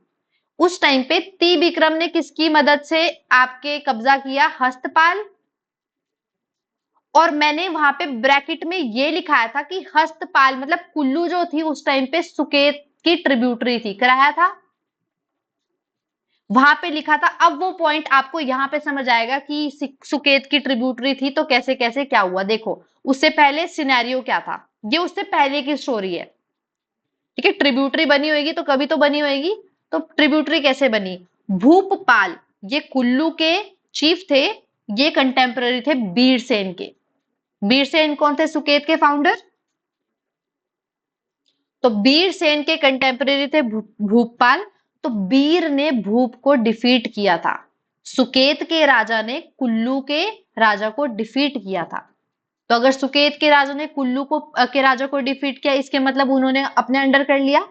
उस टाइम पे त्रिविक्रम ने किसकी मदद से आपके कब्जा किया? हस्तपाल। और मैंने वहां पे ब्रैकेट में ये लिखाया था कि हस्तपाल मतलब कुल्लू जो थी उस टाइम पे सुकेत की ट्रिब्यूटरी थी, कराया था, वहां पे लिखा था। अब वो पॉइंट आपको यहाँ पे समझ आएगा कि सुकेत की ट्रिब्यूटरी थी तो कैसे कैसे क्या हुआ। देखो, उससे पहले सिनेरियो क्या था, ये उससे पहले की स्टोरी है, ठीक है। ट्रिब्यूटरी बनी होगी तो कभी तो बनी होगी, तो ट्रिब्यूटरी कैसे बनी? भूपपाल ये कुल्लू के चीफ थे, ये कंटेम्पररी थे बीरसेन के। बीरसेन कौन थे? सुकेत के फाउंडर। तो बीरसेन के कंटेम्पररी थे भूपाल। तो बीर ने भूप को डिफीट किया था, सुकेत के राजा ने कुल्लू के राजा को डिफीट किया था। तो अगर सुकेत के राजा ने कुल्लू को के राजा को डिफीट किया, इसके मतलब उन्होंने अपने अंडर कर लिया,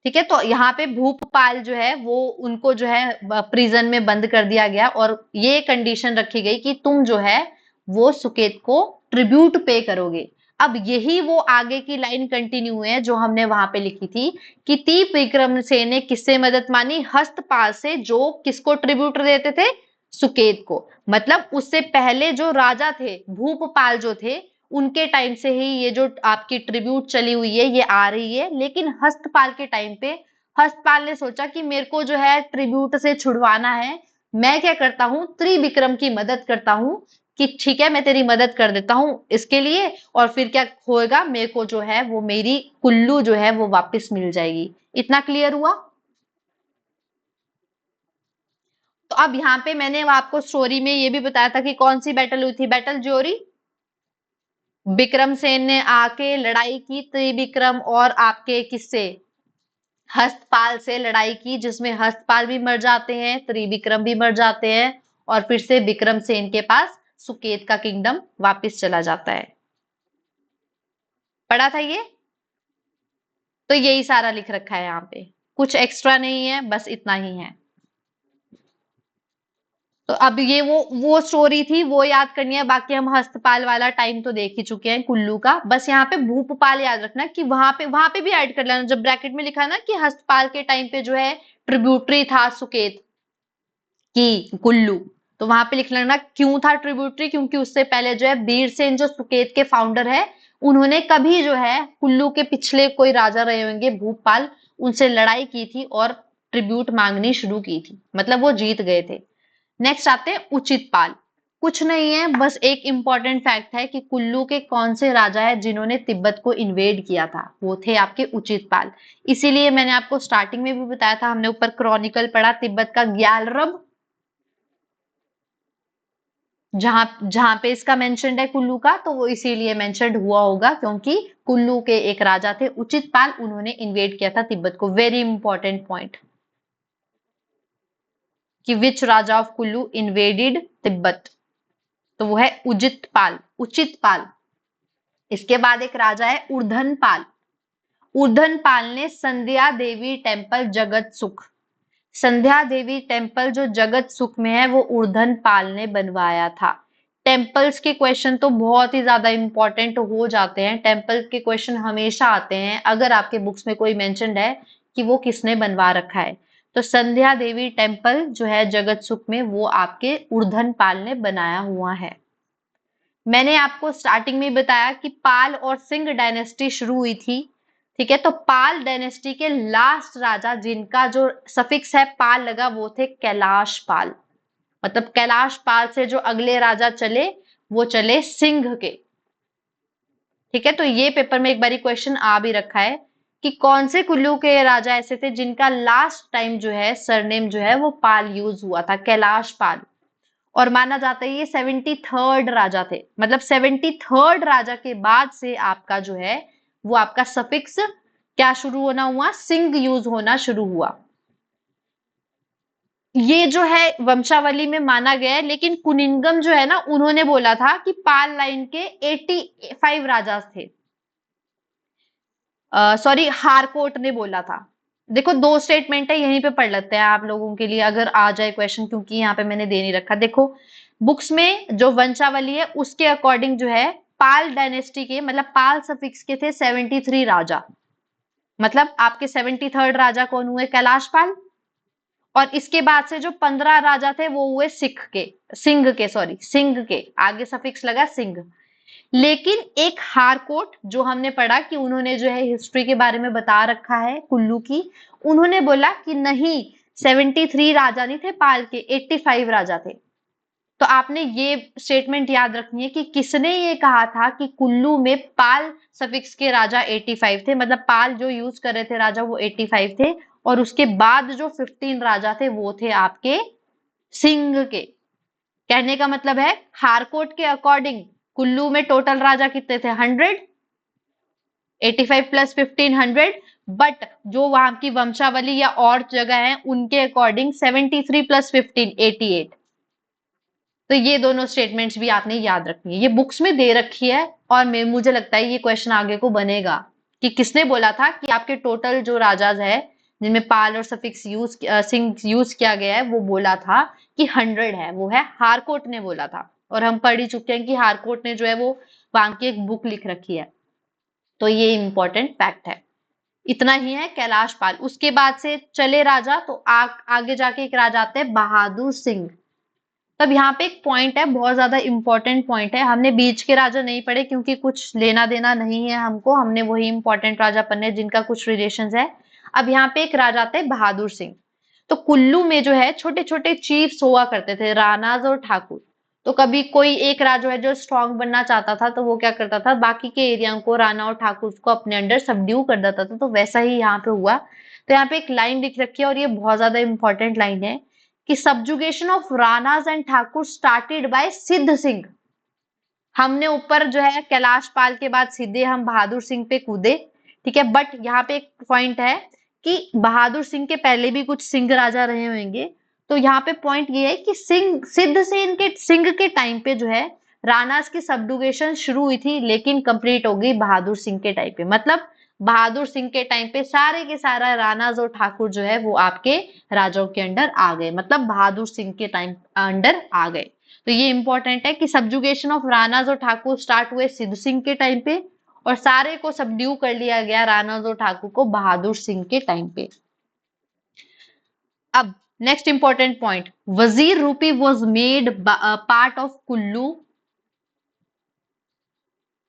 ठीक है। तो यहाँ पे भूपाल जो है वो, उनको जो है प्रिजन में बंद कर दिया गया, और ये कंडीशन रखी गई कि तुम जो है वो सुकेत को ट्रिब्यूट पे करोगे। अब यही वो आगे की लाइन कंटिन्यू है जो हमने वहां पे लिखी थी कि तीप विक्रमसेन ने किससे मदद मानी? हस्तपाल से, जो किसको ट्रिब्यूट देते थे? सुकेत को। मतलब उससे पहले जो राजा थे, भूपपाल जो थे, उनके टाइम से ही ये जो आपकी ट्रिब्यूट चली हुई है ये आ रही है। लेकिन हस्तपाल के टाइम पे हस्तपाल ने सोचा कि मेरे को जो है ट्रिब्यूट से छुड़वाना है, मैं क्या करता हूँ, त्रिविक्रम की मदद करता हूँ कि ठीक है मैं तेरी मदद कर देता हूँ इसके लिए, और फिर क्या होएगा, मेरे को जो है वो मेरी कुल्लू जो है वो वापस मिल जाएगी। इतना क्लियर हुआ? तो अब यहाँ पे मैंने आपको स्टोरी में ये भी बताया था कि कौन सी बैटल हुई थी, बैटल ज्योरी। विक्रमसेन ने आके लड़ाई की त्रिविक्रम और आपके किससे, हस्तपाल से लड़ाई की, जिसमें हस्तपाल भी मर जाते हैं, त्रिविक्रम भी मर जाते हैं, और फिर से विक्रमसेन के पास सुकेत का किंगडम वापस चला जाता है। पढ़ा था ये? तो यही सारा लिख रखा है यहाँ पे, कुछ एक्स्ट्रा नहीं है, बस इतना ही है। तो अब ये वो स्टोरी थी, वो याद करनी है। बाकी हम हस्तपाल वाला टाइम तो देख ही चुके हैं कुल्लू का। बस यहाँ पे भूपाल याद रखना कि वहां पे भी ऐड कर लेना, जब ब्रैकेट में लिखा है ना कि हस्तपाल के टाइम पे जो है ट्रिब्यूटरी था सुकेत की कुल्लू, तो वहां पे लिख लेना क्यों था ट्रिब्यूटरी, क्योंकि उससे पहले जो है बीरसेन जो सुकेत के फाउंडर है, उन्होंने कभी जो है कुल्लू के पिछले कोई राजा रहे होंगे भूपाल, उनसे लड़ाई की थी और ट्रिब्यूट मांगनी शुरू की थी, मतलब वो जीत गए थे। नेक्स्ट आते हैं उचित पाल। कुछ नहीं है, बस एक इंपॉर्टेंट फैक्ट है कि कुल्लू के कौन से राजा है जिन्होंने तिब्बत को इन्वेड किया था, वो थे आपके उचित पाल। इसीलिए मैंने आपको स्टार्टिंग में भी बताया था, हमने ऊपर क्रॉनिकल पढ़ा तिब्बत का ग्यालरब, जहां जहां पे इसका मेंशन्ड है कुल्लू का, तो वो इसीलिए मेंशन्ड हुआ होगा क्योंकि कुल्लू के एक राजा थे उचित पाल, उन्होंने इन्वेड किया था तिब्बत को। वेरी इंपॉर्टेंट पॉइंट कि विच राजा ऑफ कुल्लू इन्वेडेड तिब्बत, तो वो है उचित पाल। इसके बाद एक राजा है उर्धन पाल। उर्धन पाल ने संध्या देवी टेम्पल जगत सुख, संध्या देवी टेम्पल जो जगत सुख में है वो उर्धन पाल ने बनवाया था। टेम्पल्स के क्वेश्चन तो बहुत ही ज्यादा इंपॉर्टेंट हो जाते हैं, टेम्पल के क्वेश्चन हमेशा आते हैं अगर आपके बुक्स में कोई मेंशन्ड है कि वो किसने बनवा रखा है। तो संध्या देवी टेम्पल जो है जगत सुख में, वो आपके उर्धन पाल ने बनाया हुआ है। मैंने आपको स्टार्टिंग में बताया कि पाल और सिंह डायनेस्टी शुरू हुई थी, ठीक है। तो पाल डायनेस्टी के लास्ट राजा जिनका जो सफिक्स है पाल लगा, वो थे कैलाश पाल। मतलब कैलाश पाल से जो अगले राजा चले वो चले सिंह के, ठीक है। तो ये पेपर में एक बारी क्वेश्चन आ भी रखा है कि कौन से कुल्लू के राजा ऐसे थे जिनका लास्ट टाइम जो है सरनेम जो है वो पाल यूज हुआ था, कैलाश पाल। और माना जाता है ये 73rd राजा थे, मतलब 73rd राजा के बाद से आपका जो है वो आपका सफिक्स क्या शुरू होना हुआ, सिंह यूज होना शुरू हुआ। ये जो है वंशावली में माना गया है, लेकिन कुनिंगम जो है ना, उन्होंने बोला था कि पाल लाइन के 85 राजा थे। सॉरी, हारकोट ने बोला था। देखो दो स्टेटमेंट है, यहीं पे पढ़ लेते हैं आप लोगों के लिए अगर आ जाए क्वेश्चन, क्योंकि यहाँ पे मैंने दे नहीं रखा। देखो बुक्स में जो वंशावली है उसके अकॉर्डिंग जो है पाल डायनेस्टी के, मतलब पाल सफिक्स के थे 73 राजा। मतलब आपके 73rd राजा कौन हुए, कैलाश पाल। और इसके बाद से जो 15 राजा थे वो हुए सिंह के आगे सफिक्स लगा सिंह। लेकिन एक हारकोट जो हमने पढ़ा कि उन्होंने जो है हिस्ट्री के बारे में बता रखा है कुल्लू की, उन्होंने बोला कि नहीं 73 राजा नहीं थे पाल के, 85 राजा थे। तो आपने ये स्टेटमेंट याद रखनी है कि किसने ये कहा था कि कुल्लू में पाल सफिक्स के राजा 85 थे, मतलब पाल जो यूज कर रहे थे राजा वो 85 थे, और उसके बाद जो 15 राजा थे वो थे आपके सिंह के। कहने का मतलब है हारकोट के अकॉर्डिंग कुल्लू में टोटल राजा कितने थे, 100, 85 प्लस 15 100। बट जो वहां की वंशावली या और जगह है उनके अकॉर्डिंग 73 प्लस 15 88। तो ये दोनों स्टेटमेंट्स भी आपने याद रखनी है, ये बुक्स में दे रखी है। और मुझे लगता है ये क्वेश्चन आगे को बनेगा कि किसने बोला था कि आपके टोटल जो राजाज है जिनमें पाल और सफिक्स सिंह यूज किया गया है, वो बोला था कि 100 है, वो है हारकोट ने बोला था। और हम पढ़ ही चुके हैं कि हारकोट ने जो है वो वहां की एक बुक लिख रखी है। तो ये इंपॉर्टेंट फैक्ट है। इतना ही है कैलाश पाल। उसके बाद से चले राजा तो आगे जाके एक राजा आते हैं बहादुर सिंह। तब यहाँ पे एक पॉइंट है, बहुत ज्यादा इंपॉर्टेंट पॉइंट है। हमने बीच के राजा नहीं पढ़े क्योंकि कुछ लेना देना नहीं है हमको, हमने वही इंपॉर्टेंट राजा पढ़ने जिनका कुछ रिलेशंस है। अब यहाँ पे एक राजा आते हैं बहादुर सिंह। तो कुल्लू में जो है छोटे छोटे चीफ्स हुआ करते थे, राणाज और ठाकुर। तो कभी कोई एक राजा है जो स्ट्रांग बनना चाहता था तो वो क्या करता था, बाकी के एरिया को, राणा और ठाकुर को अपने अंडर सबड्यू कर देता था। तो वैसा ही यहाँ पे हुआ। तो यहाँ पे एक लाइन लिख रखी है और ये बहुत ज्यादा इंपॉर्टेंट लाइन है कि subjugation of Ranas and Thakur started by Siddh Singh. हमने ऊपर जो है कैलाश पाल के बाद सीधे हम बहादुर सिंह पे कूदे, ठीक है, बट यहाँ पे एक पॉइंट है कि बहादुर सिंह के पहले भी कुछ सिंह राजा रहे होंगे। तो यहाँ पे पॉइंट ये है कि सिंह के टाइम पे जो है राणास की सबडुगेशन शुरू हुई थी, लेकिन कंप्लीट हो गई बहादुर सिंह के टाइम पे। मतलब बहादुर सिंह के टाइम पे सारे के सारा राणास और ठाकुर जो है वो आपके राजाओं के अंडर आ गए, मतलब बहादुर सिंह के टाइम अंडर आ गए। तो ये इंपॉर्टेंट है कि सब्जुगेशन ऑफ राणास और ठाकुर स्टार्ट हुए सिद्ध सिंह के टाइम पे, और सारे को सबड्यू कर लिया गया राणास और ठाकुर को बहादुर सिंह के टाइम पे। अब नेक्स्ट इंपॉर्टेंट पॉइंट, वजीर रूपी was made part of Kullu.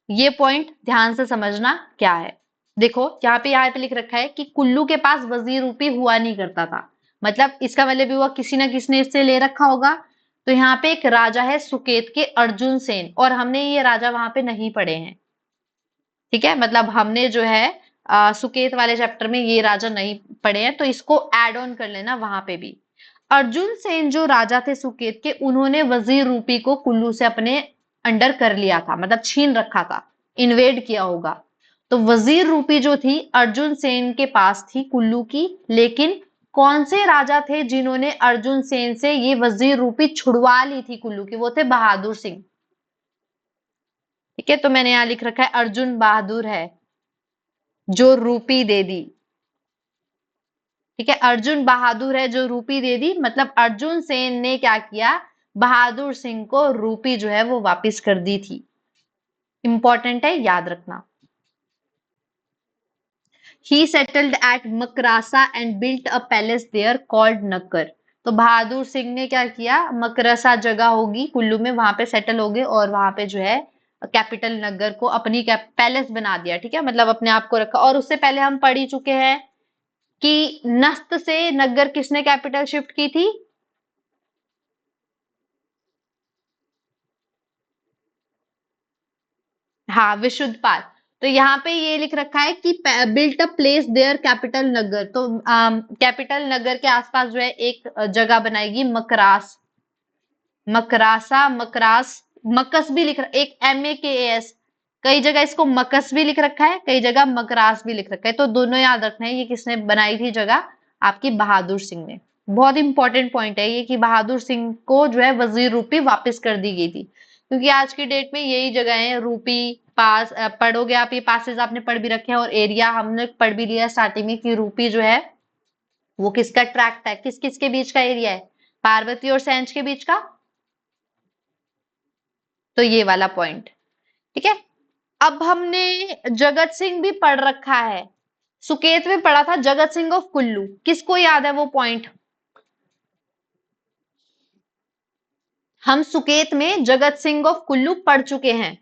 ये पॉइंट ध्यान से समझना क्या है। देखो यहाँ पे लिख रखा है कि कुल्लू के पास वजीर रूपी हुआ नहीं करता था, मतलब इसका मतलब भी हुआ किसी ना किसी ने इससे ले रखा होगा। तो यहाँ पे एक राजा है सुकेत के अर्जुन सेन, और हमने ये राजा वहां पे नहीं पढ़े हैं, ठीक है, मतलब हमने जो है सुकेत वाले चैप्टर में ये राजा नहीं पढ़े हैं, तो इसको ऐड ऑन कर लेना वहां पे भी। अर्जुन सेन जो राजा थे सुकेत के, उन्होंने वजीर रूपी को कुल्लू से अपने अंडर कर लिया था, मतलब छीन रखा था, इन्वेड किया होगा। तो वजीर रूपी जो थी अर्जुन सेन के पास थी कुल्लू की, लेकिन कौन से राजा थे जिन्होंने अर्जुन सेन से ये वजीर रूपी छुड़वा ली थी कुल्लू की? वो थे बहादुर सिंह, ठीक है। तो मैंने यहां लिख रखा है अर्जुन बहादुर है जो रूपी दे दी, ठीक है, अर्जुन बहादुर है जो रूपी दे दी, मतलब अर्जुन सेन ने क्या किया, बहादुर सिंह को रूपी जो है वो वापस कर दी थी। इंपॉर्टेंट है, याद रखना। He settled at Makrasa and built a palace there called Nakkar। तो बहादुर सिंह ने क्या किया, मकरसा जगह होगी कुल्लू में, वहां पे सेटल हो गए, और वहां पे जो है कैपिटल नगर को अपनी पैलेस बना दिया, ठीक है, मतलब अपने आप को रखा। और उससे पहले हम पढ़ ही चुके हैं कि नस्त से नगर किसने कैपिटल शिफ्ट की थी? हाँ, विशुद्धपाल। तो यहाँ पे ये लिख रखा है कि built a place there capital Nagar. तो कैपिटल नगर के आसपास जो है एक जगह बनाएगी मकरास, मकरासा, मकरास, मकस भी लिख रहा, एक MAKAS, कई जगह इसको मकस भी लिख रखा है, कई जगह मकरास भी लिख रखा है। तो दोनों याद रखना है, ये किसने बनाई थी जगह? आपकी बहादुर सिंह ने। बहुत इंपॉर्टेंट पॉइंट है ये कि बहादुर सिंह को जो है वजीर रूपी वापस कर दी गई थी, क्योंकि आज की डेट में यही जगह है रूपी पास। पढ़ोगे आप, ये पासेज आपने पढ़ भी रखे हैं, और एरिया हमने पढ़ भी लिया स्टार्टिंग में कि रूपी जो है वो किसका ट्रैक्ट है, किस किस के बीच का एरिया है? पार्वती और सेंच के बीच का। तो ये वाला पॉइंट, ठीक है। अब हमने जगत सिंह भी पढ़ रखा है, सुकेत में पढ़ा था, जगत सिंह ऑफ कुल्लू, किसको याद है वो पॉइंट? हम सुकेत में जगत सिंह ऑफ कुल्लू पढ़ चुके हैं।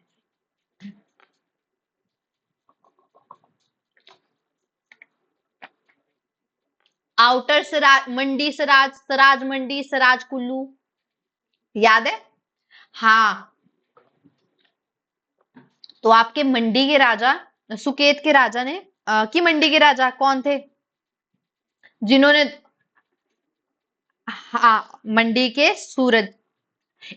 आउटर सिराज मंडी, सिराज, सराज मंडी, सराज कुल्लू, याद है? हाँ, तो आपके मंडी के राजा, सुकेत के राजा ने कि मंडी के राजा कौन थे जिन्होंने, हाँ, मंडी के सूरज,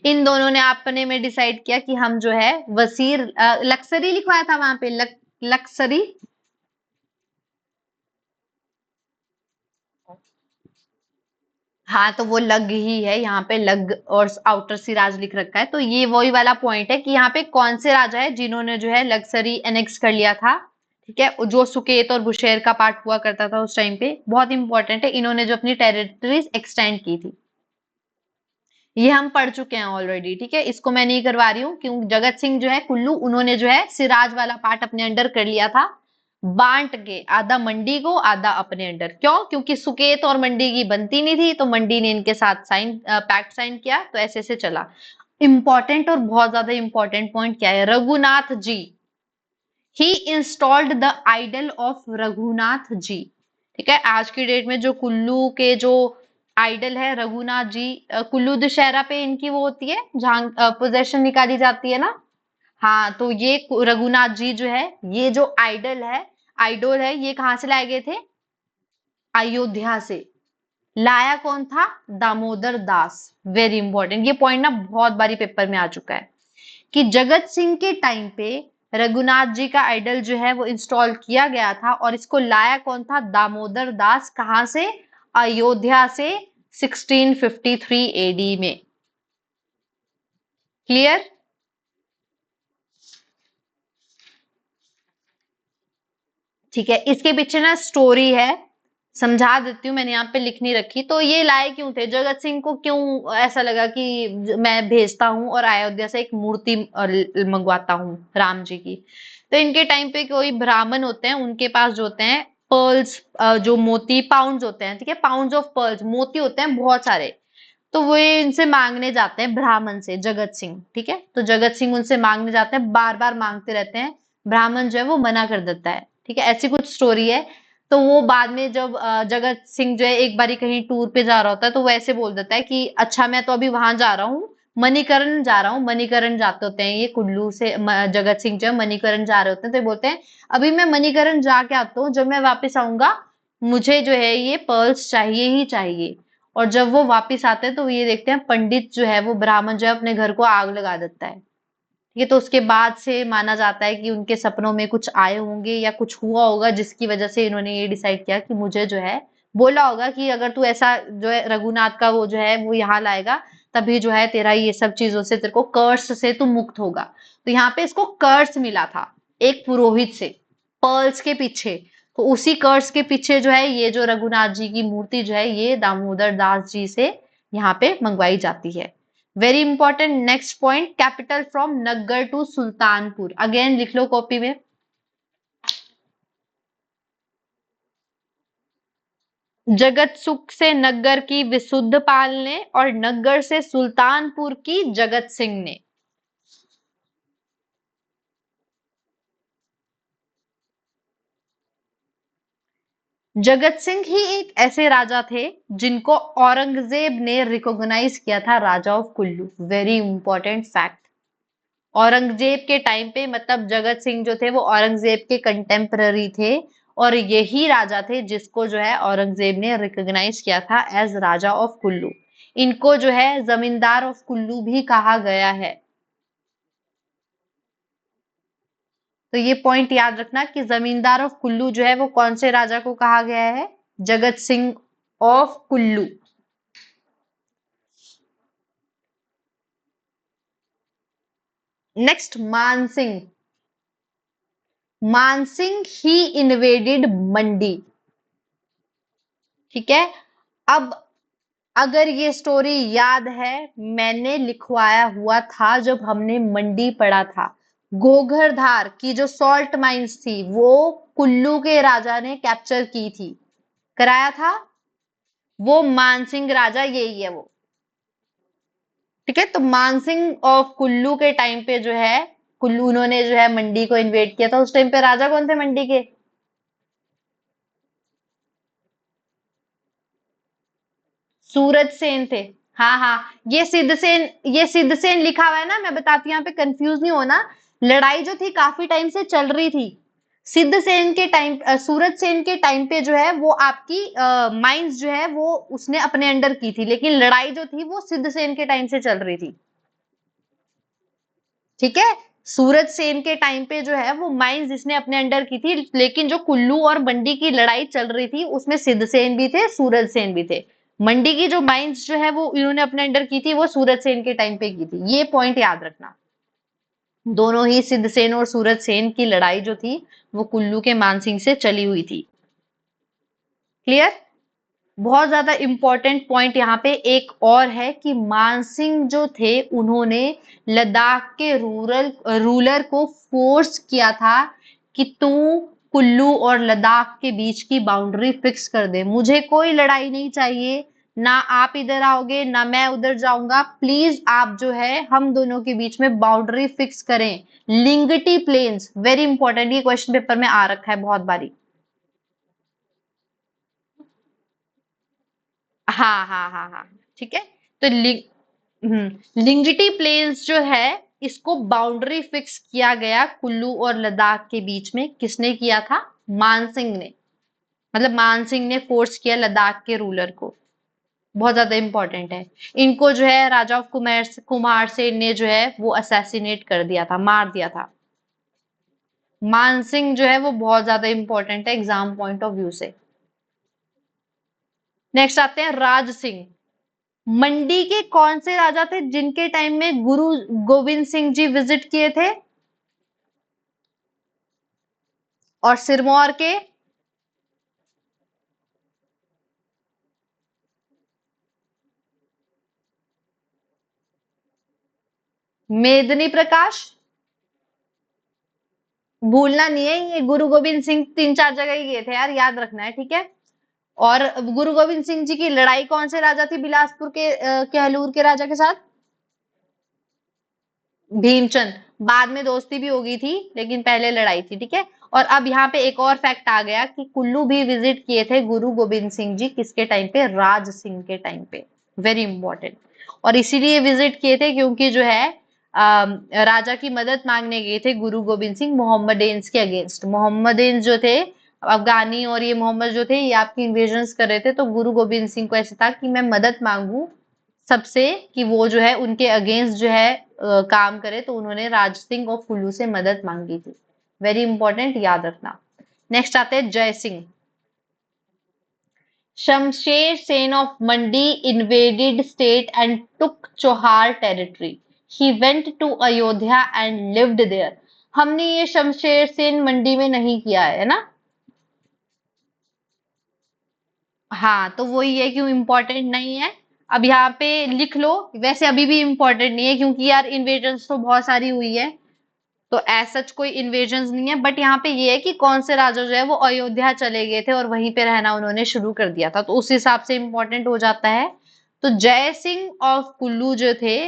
इन दोनों ने अपने में डिसाइड किया कि हम जो है वजीर लक्सरी लिखवाया था वहां पे, लक्सरी। हाँ, तो वो लग ही है, यहाँ पे लग और आउटर सिराज लिख रखा है। तो ये वही वाला पॉइंट है कि यहाँ पे कौन से राजा है जिन्होंने जो है लक्सरी एनेक्स कर लिया था, ठीक है, जो सुकेत और बुशेर का पार्ट हुआ करता था उस टाइम पे। बहुत इंपॉर्टेंट है, इन्होंने जो अपनी टेरिटरीज एक्सटेंड की थी, ये हम पढ़ चुके हैं ऑलरेडी, ठीक है, इसको मैं नहीं करवा रही हूँ क्योंकि जगत सिंह जो है कुल्लू, उन्होंने जो है सिराज वाला पार्ट अपने अंडर कर लिया था, बांट के, आधा मंडी को आधा अपने अंडर। क्यों? क्योंकि सुकेत और मंडी की बनती नहीं थी, तो मंडी ने इनके साथ पैक्ट साइन किया, तो ऐसे से चला। इंपॉर्टेंट और बहुत ज्यादा इंपॉर्टेंट पॉइंट क्या है, Raghunath ji, he installed the idol of Raghunath ji, ठीक है। आज की डेट में जो कुल्लू के जो आइडल है रघुनाथ जी, कुल्लू दशहरा पे इनकी वो होती है जहां पोजेशन निकाली जाती है ना। हाँ, तो ये रघुनाथ जी जो है, ये जो आइडल है, आइडोल है, ये कहाँ से लाए गए थे? अयोध्या से, लाया कौन था? दामोदर दास। वेरी इंपॉर्टेंट, ये पॉइंट ना बहुत बारी पेपर में आ चुका है कि जगत सिंह के टाइम पे रघुनाथ जी का आइडल जो है वो इंस्टॉल किया गया था, और इसको लाया कौन था? दामोदर दास। कहां से? अयोध्या से 1653 एडी में। क्लियर? ठीक है, इसके पीछे ना स्टोरी है, समझा देती हूँ। मैंने यहाँ पे लिख नहीं रखी। तो ये लाए क्यों थे? जगत सिंह को क्यों ऐसा लगा कि मैं भेजता हूँ और अयोध्या से एक मूर्ति मंगवाता हूँ राम जी की। तो इनके टाइम पे कोई ब्राह्मण होते हैं, उनके पास जो होते हैं पर्ल्स, जो मोती पाउंड्स होते हैं, ठीक है, पाउंड्स ऑफ पर्ल्स, मोती होते हैं बहुत सारे। तो वो ये इनसे मांगने जाते हैं ब्राह्मण से, जगत सिंह, ठीक है। तो जगत सिंह उनसे मांगने जाते हैं, बार बार मांगते रहते हैं। ब्राह्मण जो है वो मना कर देता है, ठीक है, ऐसी कुछ स्टोरी है। तो वो बाद में जब जगत सिंह जो है एक बारी कहीं टूर पे जा रहा होता है, तो वो ऐसे बोल देता है कि अच्छा मैं तो अभी वहां जा रहा हूँ, मणिकरण जा रहा हूँ। मणिकरण जाते होते हैं ये कुल्लू से, जगत सिंह जो है मणिकरण जा रहे होते हैं। तो ये बोलते हैं अभी मैं मणिकरण जाके आता हूँ, जब मैं वापस आऊंगा मुझे जो है ये पर्ल्स चाहिए ही चाहिए। और जब वो वापिस आते हैं तो ये देखते हैं पंडित जो है वो ब्राह्मण जो है अपने घर को आग लगा देता है। ठीक है, तो उसके बाद से माना जाता है कि उनके सपनों में कुछ आए होंगे या कुछ हुआ होगा, जिसकी वजह से इन्होंने ये डिसाइड किया कि मुझे जो है, बोला होगा कि अगर तू ऐसा जो है रघुनाथ का वो जो है वो यहाँ लाएगा, तभी जो है तेरा ये सब चीजों से, तेरे को कर्स से तू मुक्त होगा। तो यहाँ पे इसको कर्स मिला था एक पुरोहित से, पर्ल्स के पीछे। तो उसी कर्स के पीछे जो है ये जो रघुनाथ जी की मूर्ति जो है ये दामोदर दास जी से यहाँ पे मंगवाई जाती है। Very important. Next point, capital from Naggar to Sultanpur. Again लिख लो कॉपी में। जगत सुख से नग्गर की विशुद्ध पाल ने, और नग्गर से सुल्तानपुर की जगत सिंह ने। जगत सिंह ही एक ऐसे राजा थे जिनको औरंगजेब ने रिकॉग्नाइज किया था Raja of Kullu. Very important fact. Aurangzeb के टाइम पे, मतलब जगत सिंह जो थे वो औरंगजेब के कंटेम्पररी थे, और यही राजा थे जिसको जो है औरंगजेब ने रिकॉग्नाइज किया था एज राजा ऑफ कुल्लू। इनको जो है जमींदार ऑफ कुल्लू भी कहा गया है। तो ये पॉइंट याद रखना कि जमींदार ऑफ कुल्लू जो है वो कौन से राजा को कहा गया है? Jagat Singh of Kullu. Next, Mansingh. Mansingh he invaded Mandi. ठीक है। अब अगर ये स्टोरी याद है, मैंने लिखवाया हुआ था जब हमने मंडी पढ़ा था। गोघरधार की जो सॉल्ट माइंस थी वो कुल्लू के राजा ने कैप्चर की थी, कराया था। वो मानसिंह राजा यही है वो। ठीक है, तो मानसिंह ऑफ कुल्लू के टाइम पे जो है, कुल्लू उन्होंने जो है मंडी को इन्वेड किया था। उस टाइम पे राजा कौन थे मंडी के? सूरज सेन थे। हाँ हाँ, ये सिद्धसेन, ये सिद्धसेन लिखा हुआ है ना, मैं बताती हूँ यहाँ पे कंफ्यूज नहीं होना। लड़ाई जो थी काफी टाइम से चल रही थी। सिद्धसेन के टाइम, सूरज सेन के टाइम पे जो है वो आपकी माइंस जो है वो उसने अपने अंडर की थी, लेकिन लड़ाई जो थी वो सिद्धसेन के टाइम से चल रही थी। ठीक है, सूरज सेन के टाइम पे जो है वो माइंस जिसने अपने अंडर की थी, लेकिन जो कुल्लू और मंडी की लड़ाई चल रही थी उसमें सिद्धसेन भी थे, सूरज सेन भी थे। मंडी की जो माइंस जो है वो इन्होंने अपने अंडर की थी, वो सूरज सेन के टाइम पे की थी। ये पॉइंट याद रखना। दोनों ही सिद्धसेन और सूरज सेन की लड़ाई जो थी वो कुल्लू के मानसिंह से चली हुई थी। क्लियर? बहुत ज्यादा इंपॉर्टेंट पॉइंट यहाँ पे एक और है कि मानसिंह जो थे उन्होंने लद्दाख के रूलर को फोर्स किया था कि तू कुल्लू और लद्दाख के बीच की बाउंड्री फिक्स कर दे। मुझे कोई लड़ाई नहीं चाहिए, ना आप इधर आओगे ना मैं उधर जाऊंगा, प्लीज आप जो है हम दोनों के बीच में बाउंड्री फिक्स करें। लिंगटी प्लेन्स, वेरी इंपॉर्टेंट, ये क्वेश्चन पेपर में आ रखा है बहुत बारी। हाँ हाँ हाँ हाँ, ठीक है। तो लिंगटी प्लेन्स जो है इसको बाउंड्री फिक्स किया गया कुल्लू और लद्दाख के बीच में। किसने किया था? मानसिंह ने। मतलब मानसिंह ने फोर्स किया लद्दाख के रूलर को। बहुत ज्यादा इंपॉर्टेंट है। इनको जो है राजा ऑफ कुमार सेन ने जो है वो असैसिनेट कर दिया था, मार दिया था। मानसिंह जो है वो बहुत ज्यादा इंपॉर्टेंट है एग्जाम पॉइंट ऑफ व्यू से। नेक्स्ट आते हैं राज सिंह। मंडी के कौन से राजा थे जिनके टाइम में गुरु गोविंद सिंह जी विजिट किए थे? और सिरमौर के? मेदिनी प्रकाश? भूलना नहीं है, ये गुरु गोविंद सिंह 3-4 जगह ही गए थे यार, याद रखना है, ठीक है। और गुरु गोविंद सिंह जी की लड़ाई कौन से राजा थी बिलासपुर के कहलूर के राजा के साथ? भीमचंद। बाद में दोस्ती भी हो गई थी, लेकिन पहले लड़ाई थी, ठीक है। और अब यहाँ पे एक और फैक्ट आ गया कि कुल्लू भी विजिट किए थे गुरु गोविंद सिंह जी, किसके टाइम पे? राज सिंह के टाइम पे। Very important. और इसीलिए विजिट किए थे क्योंकि जो है राजा की मदद मांगने गए थे गुरु गोविंद सिंह मोहम्मदेन्स के अगेंस्ट। मोहम्मदेन्स जो थे अफगानी, और ये मोहम्मद जो थे ये आपकी इन्वेजन कर रहे थे, तो गुरु गोविंद सिंह को ऐसा था कि मैं मदद मांगू सबसे कि वो जो है उनके अगेंस्ट जो है काम करे, तो उन्होंने राज सिंह ऑफ कुल्लू से मदद मांगी थी। वेरी इंपॉर्टेंट, याद रखना। नेक्स्ट आते हैं जय Singh. Shamsher Sen of Mandi invaded state and took Chauhar territory. He went to Ayodhya and lived there. हमने ये शमशेर सेन मंडी में नहीं किया है ना? हाँ, तो वही है, क्यों इम्पोर्टेंट नहीं है। अब यहाँ पे लिख लो। वैसे अभी भी इम्पोर्टेंट नहीं है क्योंकि यार इन्वेजन्स तो बहुत सारी हुई है, तो ऐसा सच कोई इन्वेजन्स नहीं है, बट यहाँ पे ये है कि कौन से राजा जो है वो अयोध्या चले गए थे और वहीं पे रहना उन्होंने शुरू कर दिया था, तो उस हिसाब से इम्पोर्टेंट हो जाता है। तो जय सिंह ऑफ कुल्लू जो थे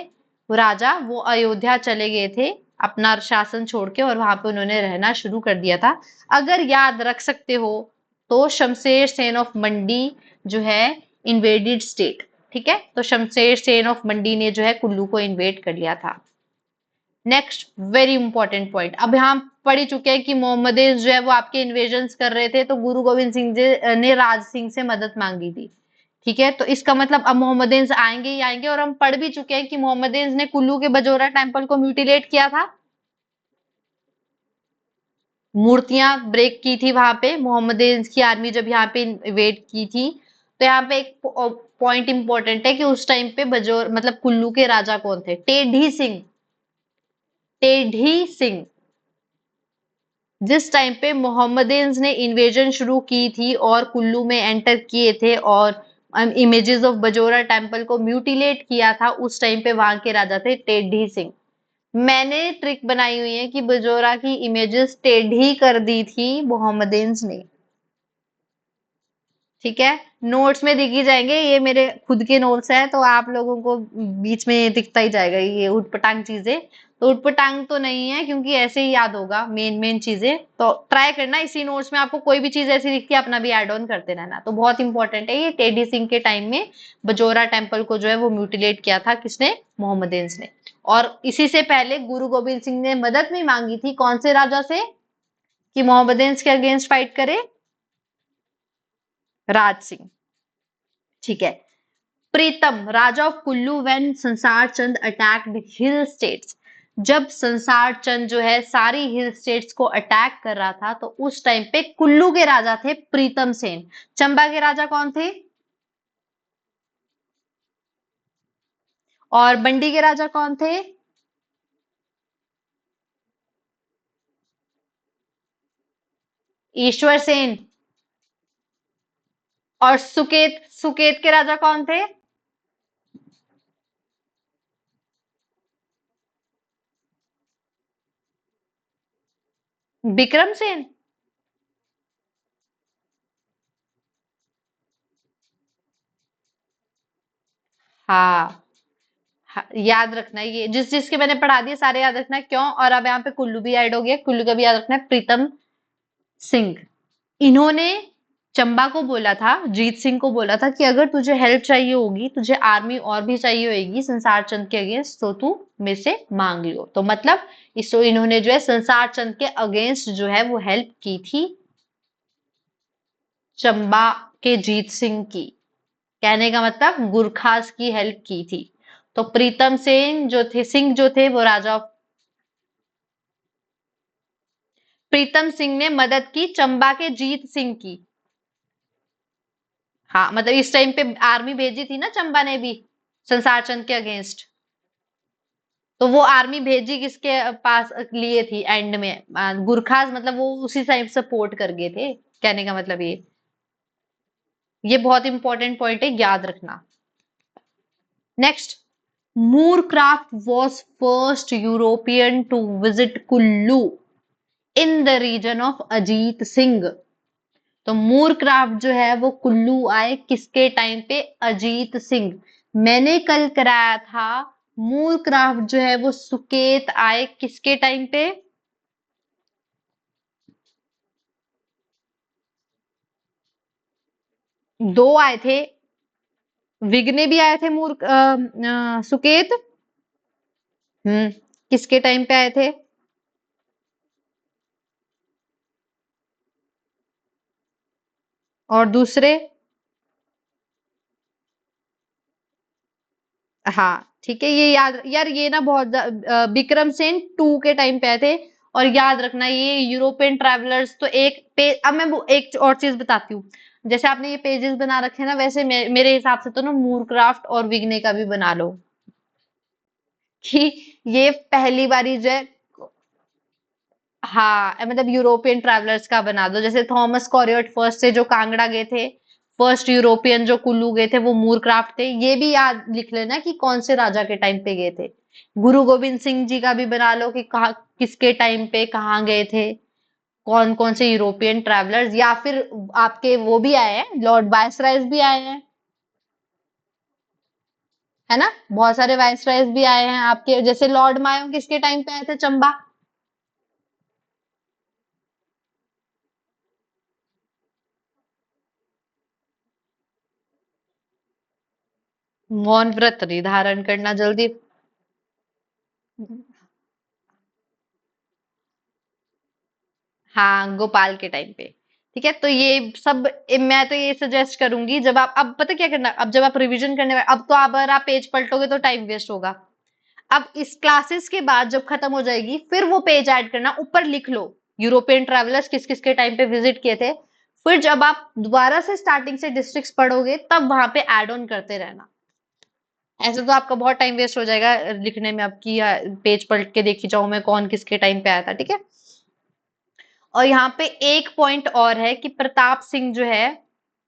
वो राजा, वो अयोध्या चले गए थे अपना शासन छोड़ के, और वहां पे उन्होंने रहना शुरू कर दिया था। अगर याद रख सकते हो तो शमशेर सेन ऑफ मंडी जो है इन्वेडेड स्टेट, ठीक है, तो शमशेर सेन ऑफ मंडी ने जो है कुल्लू को इन्वेड कर लिया था। नेक्स्ट वेरी इंपॉर्टेंट पॉइंट, अब यहाँ पढ़ ही चुके हैं कि मोहम्मदेज जो है वो आपके इन्वेजन कर रहे थे, तो गुरु गोविंद सिंह जी ने राज सिंह से मदद मांगी थी, ठीक है। तो इसका मतलब अब मोहम्मदेज आएंगे ही आएंगे, और हम पढ़ भी चुके हैं कि मोहम्मदेज ने कुल्लू के बजोरा टेम्पल को म्यूटिलेट किया था, मूर्तियां ब्रेक की थी वहां पे मोहम्मदेज की आर्मी जब यहाँ पे इन्वेड की थी। तो यहाँ पे एक पॉइंट इंपॉर्टेंट है कि उस टाइम पे बजोर मतलब कुल्लू के राजा कौन थे? टेढ़ी सिंह। टेढ़ी सिंह। जिस टाइम पे मोहम्मदन्स ने इन्वेजन शुरू की थी और कुल्लू में एंटर किए थे और इमेजेस ऑफ बजोरा टेम्पल को म्यूटिलेट किया था, उस टाइम पे वहां के राजा थे टेढ़ी सिंह। मैंने ट्रिक बनाई हुई है कि बजोरा की इमेजेस टेढ़ी कर दी थी मोहम्मदन्स ने, ठीक है। नोट्स में दिख ही जाएंगे, ये मेरे खुद के नोट्स हैं, तो आप लोगों को बीच में दिखता ही जाएगा ये उटपटांग चीजें। तो उटपटांग तो नहीं है क्योंकि ऐसे ही याद होगा मेन मेन चीजें, तो ट्राई करना इसी नोट्स में आपको कोई भी चीज ऐसी दिखती है अपना भी ऐड ऑन करते रहना। तो बहुत इंपॉर्टेंट है ये, टेडी सिंह के टाइम में बजोरा टेम्पल को जो है वो म्यूटिलेट किया था किसने? मोहम्मदन्स ने। और इसी से पहले गुरु गोविंद सिंह ने मदद भी मांगी थी कौन से राजा से कि मोहम्मदन्स के अगेंस्ट फाइट करे? राज सिंह, ठीक है। प्रीतम राजा ऑफ कुल्लू व्हेन संसार चंद अटैक्ड हिल स्टेट्स। जब संसार चंद जो है सारी हिल स्टेट्स को अटैक कर रहा था, तो उस टाइम पे कुल्लू के राजा थे प्रीतम सेन। चंबा के राजा कौन थे? और बंडी के राजा कौन थे? ईश्वर सेन। और सुकेत सुकेत के राजा कौन थे? विक्रम सेन। हाँ, हाँ, याद रखना है ये जिस जिसके मैंने पढ़ा दिए सारे याद रखना है, क्यों? और अब यहाँ पे कुल्लू भी ऐड हो गया, कुल्लू का भी याद रखना है, प्रीतम सिंह। इन्होंने चंबा को बोला था, जीत सिंह को बोला था कि अगर तुझे हेल्प चाहिए होगी, तुझे आर्मी और भी चाहिए होगी संसार चंद के अगेंस्ट, तो तू मेरे से मांग लियो। तो मतलब इसको इन्होंने जो है संसार चंद के अगेंस्ट जो है वो हेल्प की थी चंबा के जीत सिंह की, कहने का मतलब गुरखास की हेल्प की थी। तो प्रीतम सिंह जो थे वो राजा प्रीतम सिंह ने मदद की चंबा के जीत सिंह की। हाँ मतलब इस टाइम पे आर्मी भेजी थी ना चंबा ने भी संसार चंद के अगेंस्ट। तो वो आर्मी भेजी किसके पास लिए थी एंड में गुरखास मतलब वो उसी टाइम सपोर्ट कर गए थे। कहने का मतलब ये बहुत इंपॉर्टेंट पॉइंट है, याद रखना। Next, Moorcroft was first European to visit Kullu in the region of Ajit Singh. तो मूरक्राफ्ट जो है वो कुल्लू आए किसके टाइम पे? अजीत सिंह। मैंने कल कराया था मूरक्राफ्ट जो है वो सुकेत आए किसके टाइम पे? दो आए थे। विघ्ने भी आए थे सुकेत। किसके टाइम पे आए थे? और दूसरे? हाँ ठीक है, ये याद यार, ये ना विक्रमसेन टू के टाइम पे आए थे। और याद रखना ये यूरोपियन ट्रैवलर्स तो एक पेज, अब मैं वो एक और चीज बताती हूँ। जैसे आपने ये पेजेस बना रखे हैं ना, वैसे मेरे हिसाब से तो ना मूरक्राफ्ट और विग्ने का भी बना लो कि ये पहली बारी जो है। हाँ मतलब यूरोपियन ट्रैवलर्स का बना दो, जैसे थॉमस कॉरियट फर्स्ट से जो कांगड़ा गए थे, फर्स्ट यूरोपियन जो कुल्लू गए थे वो मूरक्राफ्ट थे। ये भी याद लिख लेना कि कौन से राजा के टाइम पे गए थे। गुरु गोविंद सिंह जी का भी बना लो कि कहा किसके टाइम पे कहाँ गए थे, कौन कौन से यूरोपियन ट्रैवलर्स, या फिर आपके वो भी आए हैं, लॉर्ड वायसरायज भी आए हैं, है ना? बहुत सारे वायसरायज भी आए हैं आपके, जैसे लॉर्ड मायो किसके टाइम पे आए थे चंबा? मौन व्रत नहीं धारण करना जल्दी। हाँ गोपाल के टाइम पे। ठीक है, तो ये सब मैं तो ये सजेस्ट करूंगी, जब आप अब पता क्या करना, अब जब आप रिवीजन करने अब तो अगर आप पेज पलटोगे तो टाइम वेस्ट होगा। अब इस क्लासेस के बाद जब खत्म हो जाएगी फिर वो पेज ऐड करना, ऊपर लिख लो यूरोपियन ट्रैवलर्स किस किस के टाइम पे विजिट किए थे। फिर जब आप दोबारा से स्टार्टिंग से डिस्ट्रिक्ट्स पढ़ोगे तब वहां पे ऐड ऑन करते रहना। ऐसे तो आपका बहुत टाइम वेस्ट हो जाएगा लिखने में, आपकी पेज पलट के देखी जाऊं मैं कौन किसके टाइम पे आया था। ठीक है, और यहाँ पे एक पॉइंट और है कि प्रताप सिंह जो है,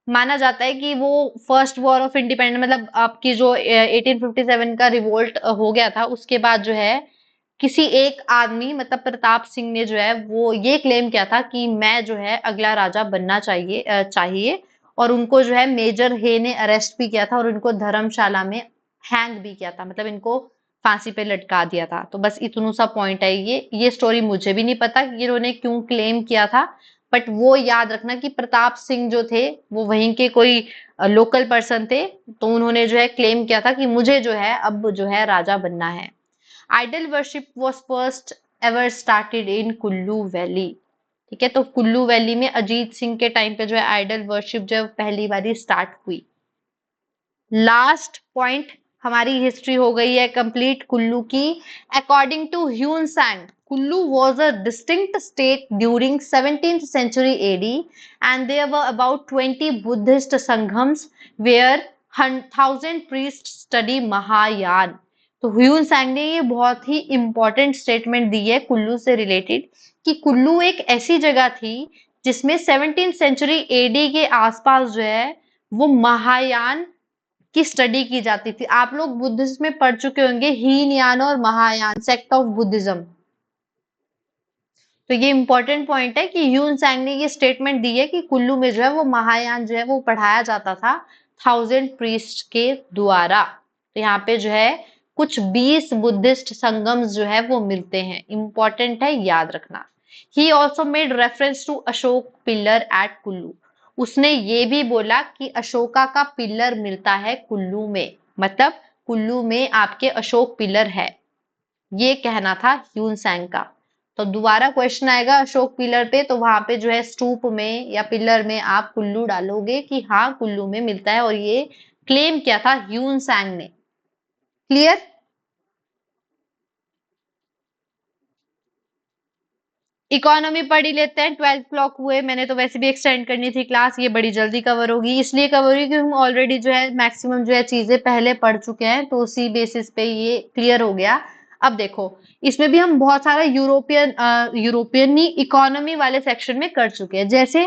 माना जाता है कि वो फर्स्ट वॉर ऑफ इंडिपेंडेंस मतलब आपकी जो 1857 का रिवोल्ट हो गया था उसके बाद जो है किसी एक आदमी मतलब प्रताप सिंह ने जो है वो ये क्लेम किया था कि मैं जो है अगला राजा बनना चाहिए। और उनको जो है मेजर हे ने अरेस्ट भी किया था और उनको धर्मशाला में हैंग भी किया था, मतलब इनको फांसी पे लटका दिया था। तो बस इतना सा पॉइंट है। ये स्टोरी मुझे भी नहीं पता कि इन्होंने क्यों क्लेम किया था, बट वो याद रखना कि प्रताप सिंह जो थे वो वहीं के कोई लोकल पर्सन थे। तो उन्होंने जो है क्लेम किया था कि मुझे जो है अब जो है राजा बनना है। Idol worship was first ever started in Kullu valley. ठीक है, तो कुल्लू वैली में अजीत सिंह के टाइम पे जो है आइडल वर्शिप जो है पहली बारी स्टार्ट हुई। लास्ट पॉइंट, हमारी हिस्ट्री हो गई है कंप्लीट कुल्लू की। अकॉर्डिंग टू ह्यून सांग, Kullu was a distinct state during 17th century AD and there were about 20 Buddhist Sangams where 1000 priests study Mahayana. तो ह्यून सांग ने ये बहुत ही इंपॉर्टेंट स्टेटमेंट दी है कुल्लू से रिलेटेड कि कुल्लू एक ऐसी जगह थी जिसमें 17th सेंचुरी एडी के आसपास जो है वो महायान की स्टडी की जाती थी। आप लोग बुद्धिज्म में पढ़ चुके होंगे हीनयान और महायान सेक्ट ऑफ बुद्धिज्म। तो ये इंपॉर्टेंट पॉइंट है कि ह्यून सांग ने ये स्टेटमेंट दी है कि कुल्लू में जो है वो महायान जो है वो पढ़ाया जाता था 1000 प्रीस्ट के द्वारा। तो यहाँ पे जो है कुछ 20 बुद्धिस्ट संगम्स जो है वो मिलते हैं, इंपॉर्टेंट है याद रखना। He also made reference to Ashok pillar at Kullu. उसने ये भी बोला कि अशोका का पिलर मिलता है कुल्लू में, मतलब कुल्लू में आपके अशोक पिलर है, ये कहना था ह्यून सैंग का। तो दोबारा क्वेश्चन आएगा अशोक पिलर पे, तो वहां पे जो है स्तूप में या पिलर में आप कुल्लू डालोगे कि हाँ कुल्लू में मिलता है और ये क्लेम किया था ह्यून सैंग ने। क्लियर? इकोनॉमी पढ़ ही लेते हैं, 12th क्लॉक हुए, मैंने तो वैसे भी एक्सटेंड करनी थी क्लास, ये बड़ी जल्दी कवर होगी, इसलिए कवर होगी क्योंकि हम ऑलरेडी जो है मैक्सिमम जो है चीजें पहले पढ़ चुके हैं, तो उसी बेसिस पे ये क्लियर हो गया। अब देखो, इसमें भी हम बहुत सारा यूरोपियन नहीं, इकोनॉमी वाले सेक्शन में कर चुके हैं। जैसे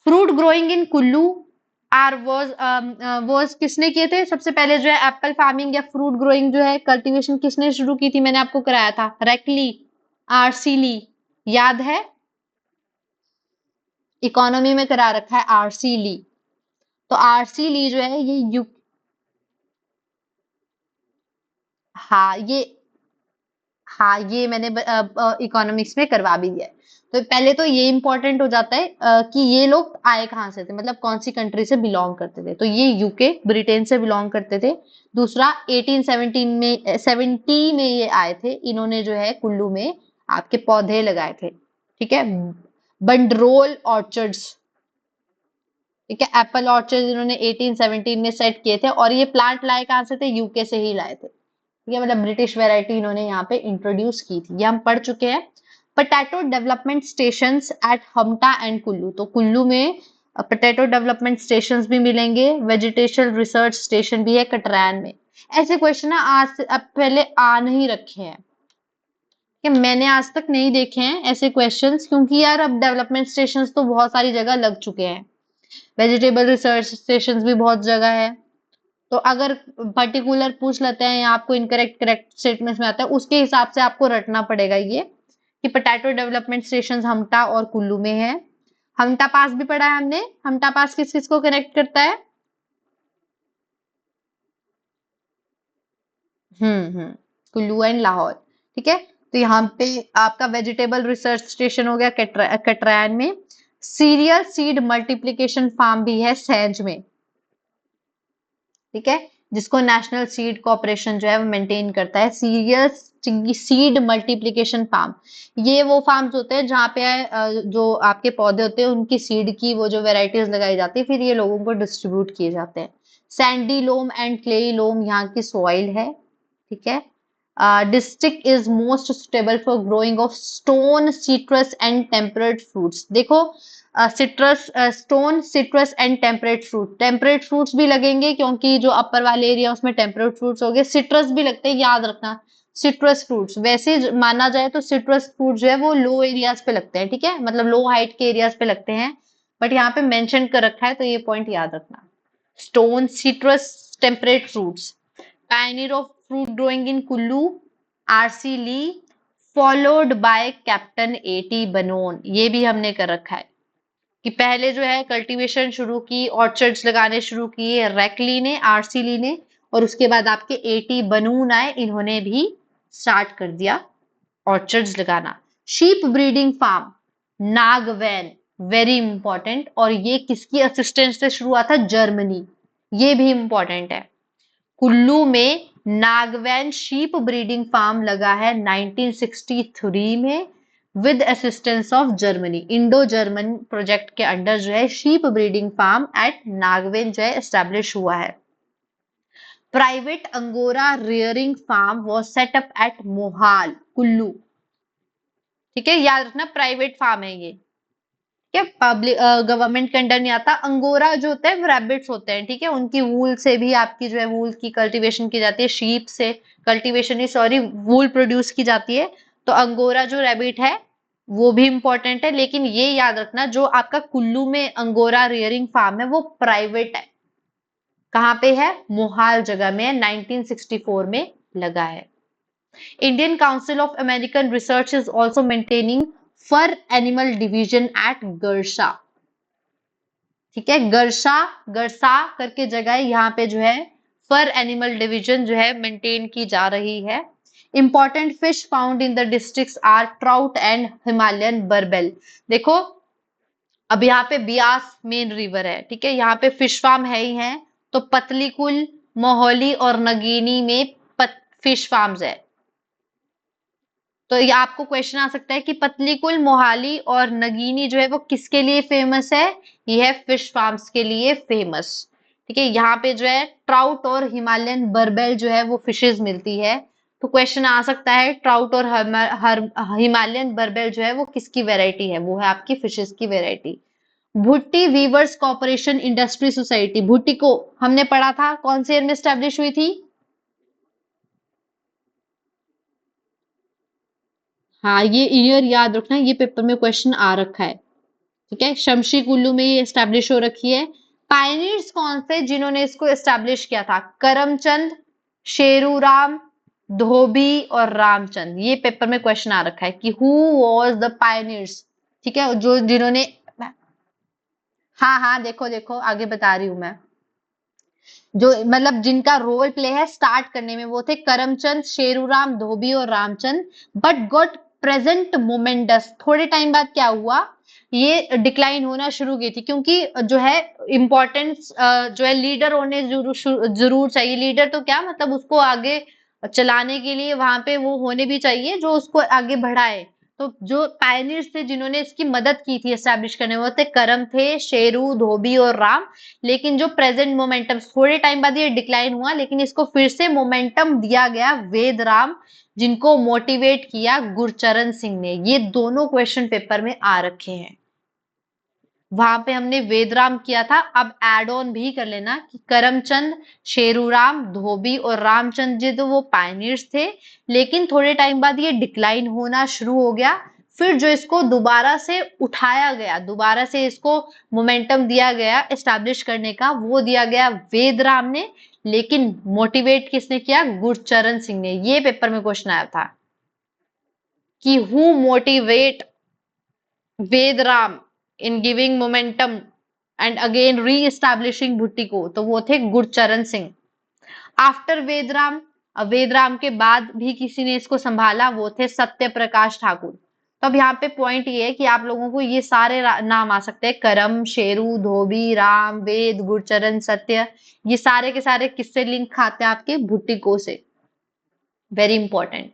fruit growing in Kullu are was किसने किए थे सबसे पहले? जो है एप्पल फार्मिंग या फ्रूट ग्रोइंग जो है कल्टीवेशन किसने शुरू की थी? मैंने आपको कराया था, रेकली, आरसीली, याद है? इकोनॉमी में करा रखा है आरसी ली। तो आरसी ली जो है ये यू हाँ ये मैंने इकोनॉमिक्स में करवा भी दिया है। तो पहले तो ये इंपॉर्टेंट हो जाता है कि ये लोग आए कहाँ से थे, मतलब कौन सी कंट्री से बिलोंग करते थे। तो ये यूके, ब्रिटेन से बिलोंग करते थे। दूसरा 1817 में 70 में ये आए थे, इन्होंने जो है कुल्लू में आपके पौधे लगाए थे। ठीक है, बंडरोल ऑर्चर्ड्स, ठीक है, एप्पल ऑर्चर्ड इन्होंने 1817 में सेट किए थे, और ये प्लांट लाए कहाँ से थे? यूके से ही लाए थे। ठीक है, मतलब ब्रिटिश वैरायटी इन्होंने यहाँ पे इंट्रोड्यूस की थी, ये हम पढ़ चुके हैं। Potato development stations at Hamta and Kullu, तो कुल्लू में पोटैटो डेवलपमेंट स्टेशंस भी मिलेंगे। वेजिटेशन रिसर्च स्टेशन भी है कटरायन में। ऐसे क्वेश्चन ना आज से अब पहले आ नहीं रखे हैं, कि मैंने आज तक नहीं देखे हैं ऐसे क्वेश्चंस, क्योंकि यार अब डेवलपमेंट स्टेशंस तो बहुत सारी जगह लग चुके हैं, वेजिटेबल रिसर्च स्टेशंस भी बहुत जगह है। तो अगर पर्टिकुलर पूछ लेते हैं या आपको इनकरेक्ट करेक्ट स्टेटमेंट्स में आता है, उसके हिसाब से आपको रटना पड़ेगा ये, कि पोटैटो डेवलपमेंट स्टेशन हमटा और कुल्लू में है। हमटा पास भी पढ़ा है हमने। हमटा पास किस किस को कनेक्ट करता है? कुल्लू एंड लाहौर। ठीक है, तो यहाँ पे आपका वेजिटेबल रिसर्च स्टेशन हो गया कटरायन में। सीरियल सीड मल्टीप्लिकेशन फार्म भी है सैंज में। ठीक है, जिसको नेशनल सीड कॉर्पोरेशन जो है वो मेंटेन करता है। सीरियल सीड मल्टीप्लिकेशन फार्म, ये वो फार्म्स होते हैं जहाँ पे जो आपके पौधे होते हैं उनकी सीड की वो जो वेराइटीज लगाई जाती है, फिर ये लोगों को डिस्ट्रीब्यूट किए जाते हैं। Sandy loam and clay loam यहाँ की सॉइल है। ठीक है, district is most suitable for growing of stone, citrus and temperate fruits. देखो, citrus stone, citrus and temperate fruit, temperate fruits भी लगेंगे क्योंकि जो अपर वाले एरिया उसमें टेम्परेट फ्रूट्स हो गए। सिट्रस भी लगते हैं, याद रखना। सिट्रस फ्रूट्स वैसे माना जाए तो सिट्रस फ्रूट जो है वो लो एरियाज पे लगते हैं, ठीक है, मतलब लो हाइट के एरियाज पे लगते हैं, बट यहाँ पे मेंशन कर रखा है तो ये पॉइंट याद रखना। Stone, citrus, temperate fruits. Pioneer of fruit growing in Kullu, R C Lee, followed by captain A T Banon. ये भी हमने कर रखा है कि पहले जो है कल्टीवेशन शुरू की, ऑर्चर्ड्स लगाने शुरू किए रैकली ने, आरसी ली ने, और उसके बाद आपके एटी बनून आए, इन्होंने भी स्टार्ट कर दिया ऑर्चर्ड्स लगाना। Sheep breeding farm Nagwain, very important, और ये किसकी असिस्टेंस से शुरू हुआ था? जर्मनी, ये भी इंपॉर्टेंट है। कुल्लू में नागवैन शीप ब्रीडिंग फार्म लगा है 1963 में, with assistance of Germany. Indo German project के अंडर जो है sheep breeding farm at Nagwain जो है एस्टेब्लिश हुआ है। Private angora rearing farm was set up at Mohal Kullu. ठीक है, याद रखना प्राइवेट फार्म है ये, क्या पब्लिक गवर्नमेंट के अंडर नहीं आता। अंगोरा जो होता है वो रैबिट्स होते हैं, ठीक है, उनकी वूल से भी आपकी जो है वूल की कल्टीवेशन की जाती है, शीप से कल्टीवेशन ही सॉरी वूल प्रोड्यूस की जाती है। तो अंगोरा जो रैबिट है वो भी इंपॉर्टेंट है, लेकिन ये याद रखना जो आपका कुल्लू में अंगोरा रियरिंग फार्म है वो प्राइवेट है। कहाँ पे है? मोहाल जगह में है, 1964 में लगा है। Indian Council of American Research is also maintaining fur animal division at गर्सा। ठीक है, गर्सा, गर्सा करके जगह है, यहाँ पे जो है फर एनिमल डिवीजन जो है मेंटेन की जा रही है। Important fish found in the districts are trout and Himalayan barbel. देखो, अब यहाँ पे बियास मेन रिवर है, ठीक है, यहाँ पे फिश फार्म है ही है, तो पतलीकुल, मोहली और नगीनी में फिश फार्म्स है। तो ये आपको क्वेश्चन आ सकता है कि पतलीकुल, मोहाली और नगीनी जो है वो किसके लिए फेमस है? ये है फिश फार्म्स के लिए फेमस। ठीक है, यहाँ पे जो है ट्राउट और हिमालयन बर्बेल जो है वो फिशेज मिलती है। तो क्वेश्चन आ सकता है ट्राउट और हिमालयन बर्बेल जो है वो किसकी वेराइटी है, वो है आपकी फिशेज की variety. Bhutti weavers corporation industry society, Bhutti को हमने पढ़ा था कौन से ईयर में स्टैब्लिश हुई थी? हाँ, ये ईयर याद रखना, ये पेपर में क्वेश्चन आ रखा है। ठीक है, शमशी कुल्लू में ये एस्टेब्लिश हो रखी है। पायनियर्स कौन से जिन्होंने इसको एस्टेब्लिश किया था? करमचंद, शेरूराम, धोबी और रामचंद। ये पेपर में क्वेश्चन आ रखा है कि हु वाज द पायनियर्स। ठीक है, जो जिन्होंने, हाँ हाँ, देखो देखो आगे बता रही हूं मैं, जो मतलब जिनका रोल प्ले है स्टार्ट करने में, वो थे करमचंद, शेरूराम, धोबी और Ramchand. But got present moments, थोड़े टाइम बाद क्या हुआ, ये डिक्लाइन होना शुरू की थी, क्योंकि जो है इम्पोर्टेंस जो है लीडर होने जरूर जरूर चाहिए। लीडर तो क्या मतलब, उसको आगे चलाने के लिए वहां पे वो होने भी चाहिए जो उसको आगे बढ़ाए। तो जो पायनियर्स थे जिन्होंने इसकी मदद की थी एस्टैब्लिश करने में, वो थे करम थे, शेरू, धोबी और राम। लेकिन जो प्रेजेंट मोमेंटम, थोड़े टाइम बाद ये डिक्लाइन हुआ, लेकिन इसको फिर से मोमेंटम दिया गया वेद राम, जिनको मोटिवेट किया गुरचरण सिंह ने। ये दोनों क्वेश्चन पेपर में आ रखे हैं। वहां पे हमने वेदराम किया था, अब एड ऑन भी कर लेना कि करमचंद, शेरूराम, धोबी और रामचंद जी तो वो पायनियर्स थे, लेकिन थोड़े टाइम बाद ये डिक्लाइन होना शुरू हो गया। फिर जो इसको दोबारा से उठाया गया, दोबारा से इसको मोमेंटम दिया गया एस्टैब्लिश करने का, वो दिया गया वेदराम ने। लेकिन मोटिवेट किसने किया? गुरचरण सिंह ने। ये पेपर में क्वेश्चन आया था कि who motivate Vedram in giving momentum and again री एस्टैब्लिशिंग भुट्टी को, तो वो थे गुरचरण सिंह। आफ्टर वेदराम, वेदराम के बाद भी किसी ने इसको संभाला, वो थे सत्य प्रकाश ठाकुर। तो अब यहाँ पे पॉइंट ये है कि आप लोगों को ये सारे नाम आ सकते हैं, करम, शेरू, धोबी, राम, वेद, गुरचरण, सत्य। ये सारे के सारे किससे लिंक खाते हैं? आपके भुट्टी को से। Very important.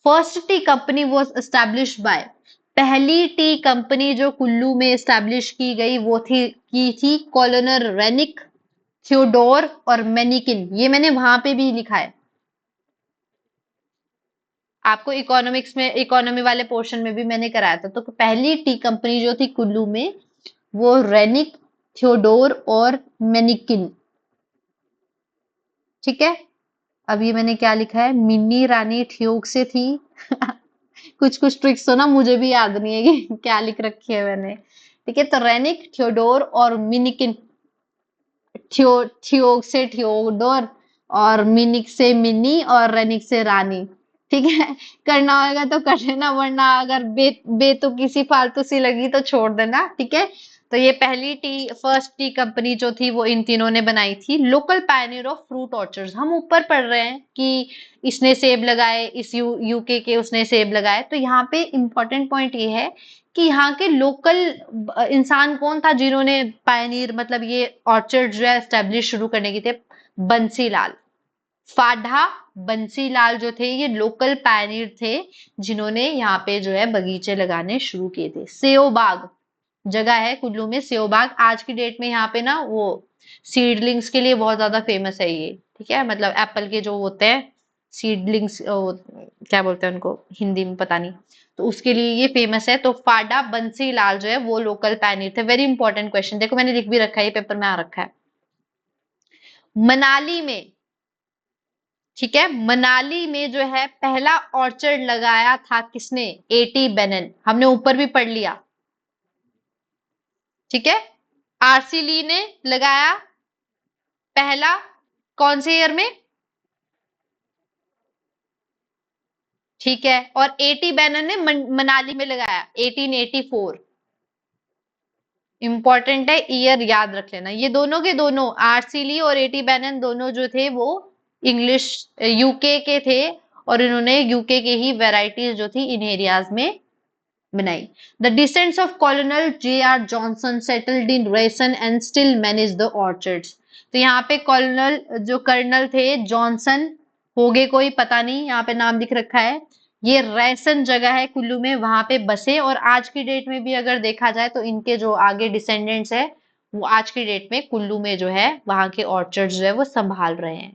First T company was establish bye, पहली टी कंपनी जो कुल्लू में एस्टैब्लिश की गई वो थी कॉलोनर रेनिक, थियोडोर और मेनिकिन। ये मैंने वहां पे भी लिखा है, आपको इकोनॉमिक्स में, इकोनॉमी वाले पोर्शन में भी मैंने कराया था। तो पहली टी कंपनी जो थी कुल्लू में, वो रेनिक, थियोडोर और मेनिकिन। ठीक है, अब ये मैंने क्या लिखा है, मिनी रानी ठियोग से थी। कुछ कुछ ट्रिक्स तो ना मुझे भी याद नहीं है कि क्या लिख रखी है मैंने। ठीक है, तो रेनिक, थियोडोर और मिनिकिन, थियोग से थियोडोर, और मिनिक से मिनी, और रेनिक से रानी। ठीक है, करना होगा तो कर लेना, वरना अगर बेतुकी सी फालतू सी लगी तो छोड़ देना। ठीक है, तो ये पहली फर्स्ट टी कंपनी जो थी वो इन तीनों ने बनाई थी। Local Pioneer of fruit orchards, हम ऊपर पढ़ रहे हैं कि इसने सेब लगाए, इस यूके के उसने सेब लगाए। तो यहाँ पे इंपॉर्टेंट पॉइंट ये है कि यहाँ के लोकल इंसान कौन था जिन्होंने पायनियर मतलब ये ऑर्चर्ड जो है एस्टेब्लिश शुरू करने की थे? बंसीलाल, फाढ़ा बंसीलाल जो थे ये लोकल पायनियर थे, जिन्होंने यहाँ पे जो है बगीचे लगाने शुरू किए थे। सेओबाग जगह है कुल्लू में, सेओबाग आज की डेट में यहाँ पे ना वो सीडलिंग्स के लिए बहुत ज्यादा फेमस है ये। ठीक है, मतलब एप्पल के जो होते हैं सीडलिंग्स, क्या बोलते हैं उनको हिंदी में पता नहीं, तो उसके लिए ये फेमस है। तो फाडा बंसी लाल जो है वो लोकल पैनियर थे। वेरी इंपॉर्टेंट क्वेश्चन, देखो मैंने लिख भी रखा है, ये पेपर में आ रखा है। मनाली में, ठीक है, मनाली में जो है पहला ऑर्चर्ड लगाया था किसने? एटी बेनन, हमने ऊपर भी पढ़ लिया। ठीक है, आरसी ली ने लगाया पहला, कौन से ईयर में? ठीक है, और एटी बैनर ने मनाली में लगाया 1884। इंपॉर्टेंट है, ईयर याद रख लेना। ये दोनों के दोनों, आरसीली और एटी बैनन दोनों जो थे वो इंग्लिश यूके के थे, और इन्होंने यूके के ही वैरायटीज जो थी इन एरियाज में बनाई। The descents of कॉलोनल J are Johnson settled in ration and still manage the orchards. तो यहाँ पे कॉलोनल जो कर्नल थे जॉनसन, हो गए कोई पता नहीं, यहाँ पे नाम लिख रखा है। ये रैसन जगह है कुल्लू में, वहां पे बसे, और आज की डेट में भी अगर देखा जाए तो इनके जो आगे डिसेंडेंट्स है वो आज की डेट में कुल्लू में जो है वहां के ऑर्चर्ड जो है वो संभाल रहे हैं।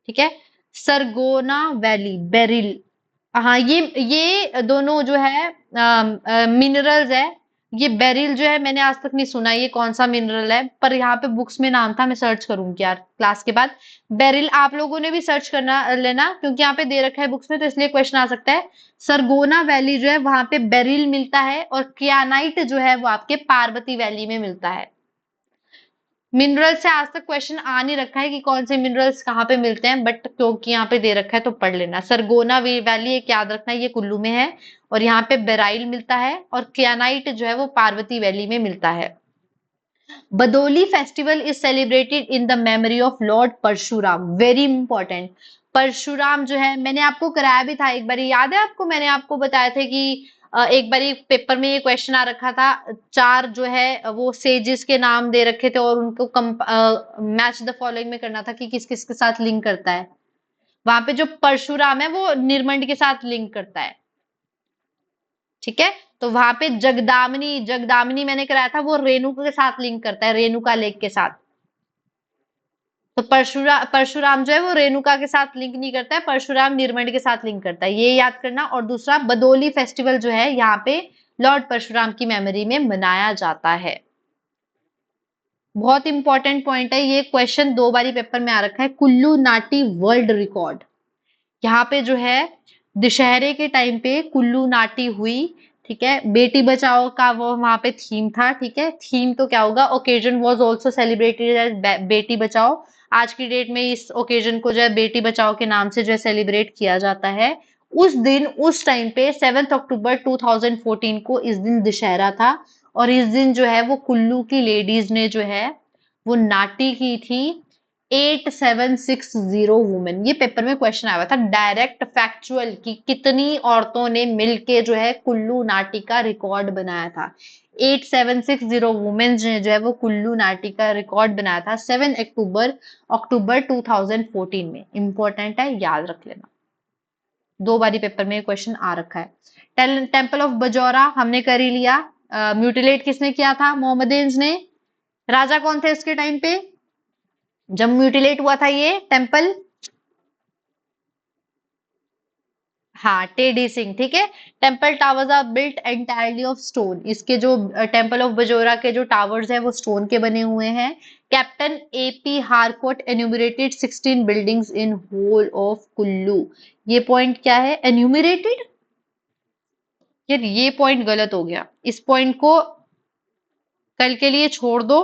ठीक है। सरगोना वैली, बेरिल। हाँ, ये दोनों जो है मिनरल्स है। ये बेरिल जो है मैंने आज तक नहीं सुना ये कौन सा मिनरल है, पर यहाँ पे बुक्स में नाम था, मैं सर्च करूंगी यार क्लास के बाद। बेरिल आप लोगों ने भी सर्च करना लेना, क्योंकि यहाँ पे दे रखा है बुक्स में, तो इसलिए क्वेश्चन आ सकता है। सरगोना वैली जो है वहां पे बेरिल मिलता है, और कियानाइट जो है वो आपके पार्वती वैली में मिलता है। मिनरल से आज तक क्वेश्चन आ नहीं रखा है कि कौन से मिनरल्स कहाँ पे मिलते हैं, बट क्योंकि यहाँ पे दे रखा है तो पढ़ लेना। सरगोना वैली एक याद रखना, ये कुल्लू में है, और यहाँ पे बेराइल मिलता है, और कियानाइट जो है वो पार्वती वैली में मिलता है। Badoli festival is celebrated in the memory of Lord Parshuram, very important. Parshuram जो है मैंने आपको कराया भी था एक बार, याद है आपको, मैंने आपको बताया था कि एक बार पेपर में ये क्वेश्चन आ रखा था। चार जो है वो सेजेस के नाम दे रखे थे, और उनको मैच द फॉलोइंग में करना था कि किस किस के साथ लिंक करता है। वहां पे जो परशुराम है वो निर्मंड के साथ लिंक करता है। ठीक है। तो वहां पे जगदामिनी, जगदामिनी मैंने कराया था, वो रेणुका के साथ लिंक करता है, रेणुका लेक के साथ। तो परशुराम जो है वो रेणुका के साथ लिंक नहीं करता है, परशुराम निर्मंड के साथ लिंक करता है, ये याद करना। और दूसरा बदोली फेस्टिवल जो है यहाँ पे लॉर्ड परशुराम की मेमोरी में मनाया जाता है। बहुत इंपॉर्टेंट पॉइंट है ये, क्वेश्चन दो बारी पेपर में आ रखा है। कुल्लू नाटी वर्ल्ड रिकॉर्ड, यहाँ पे जो है दशहरे के टाइम पे कुल्लू नाटी हुई। ठीक है। बेटी बचाओ का वो वहां पे थीम था। ठीक है। थीम तो क्या होगा, occasion was also celebrated as Beti Bachao. आज की डेट में इस ओकेजन को जो है बेटी बचाओ के नाम से जो है सेलिब्रेट किया जाता है। उस दिन, उस टाइम पे 7 अक्टूबर 2014 को इस दिन दशहरा था, और इस दिन जो है वो कुल्लू की लेडीज ने जो है वो नाटी की थी। 8760 वुमेन, ये पेपर में क्वेश्चन आया हुआ था डायरेक्ट फैक्चुअल कि कितनी औरतों ने मिलके जो है कुल्लू नाटी का रिकॉर्ड बनाया था। 8760 वुमेन ने जो है वो कुल्लू नाटी का रिकॉर्ड बनाया था 7 अक्टूबर अक्टूबर 2014 में। इंपॉर्टेंट है, याद रख लेना, दो बारी पेपर में क्वेश्चन आ रखा है। टेम्पल ऑफ बजौरा हमने कर ही लिया। म्यूटिलेट किसने किया था, मोहम्मदीन्स ने। राजा कौन थे उसके टाइम पे जब म्यूटिलेट हुआ था ये टेम्पल? हाँ, टेडी सिंह। ठीक है। Temple towers are built entirely of stone, इसके जो टेम्पल ऑफ बजोरा के जो टावर्स है वो स्टोन के बने हुए हैं। कैप्टन एपी हारकोट Harcourt 16 buildings in whole of Kullu. ये पॉइंट क्या है, एन्यूमरेटेड? यार ये पॉइंट गलत हो गया, इस पॉइंट को कल के लिए छोड़ दो।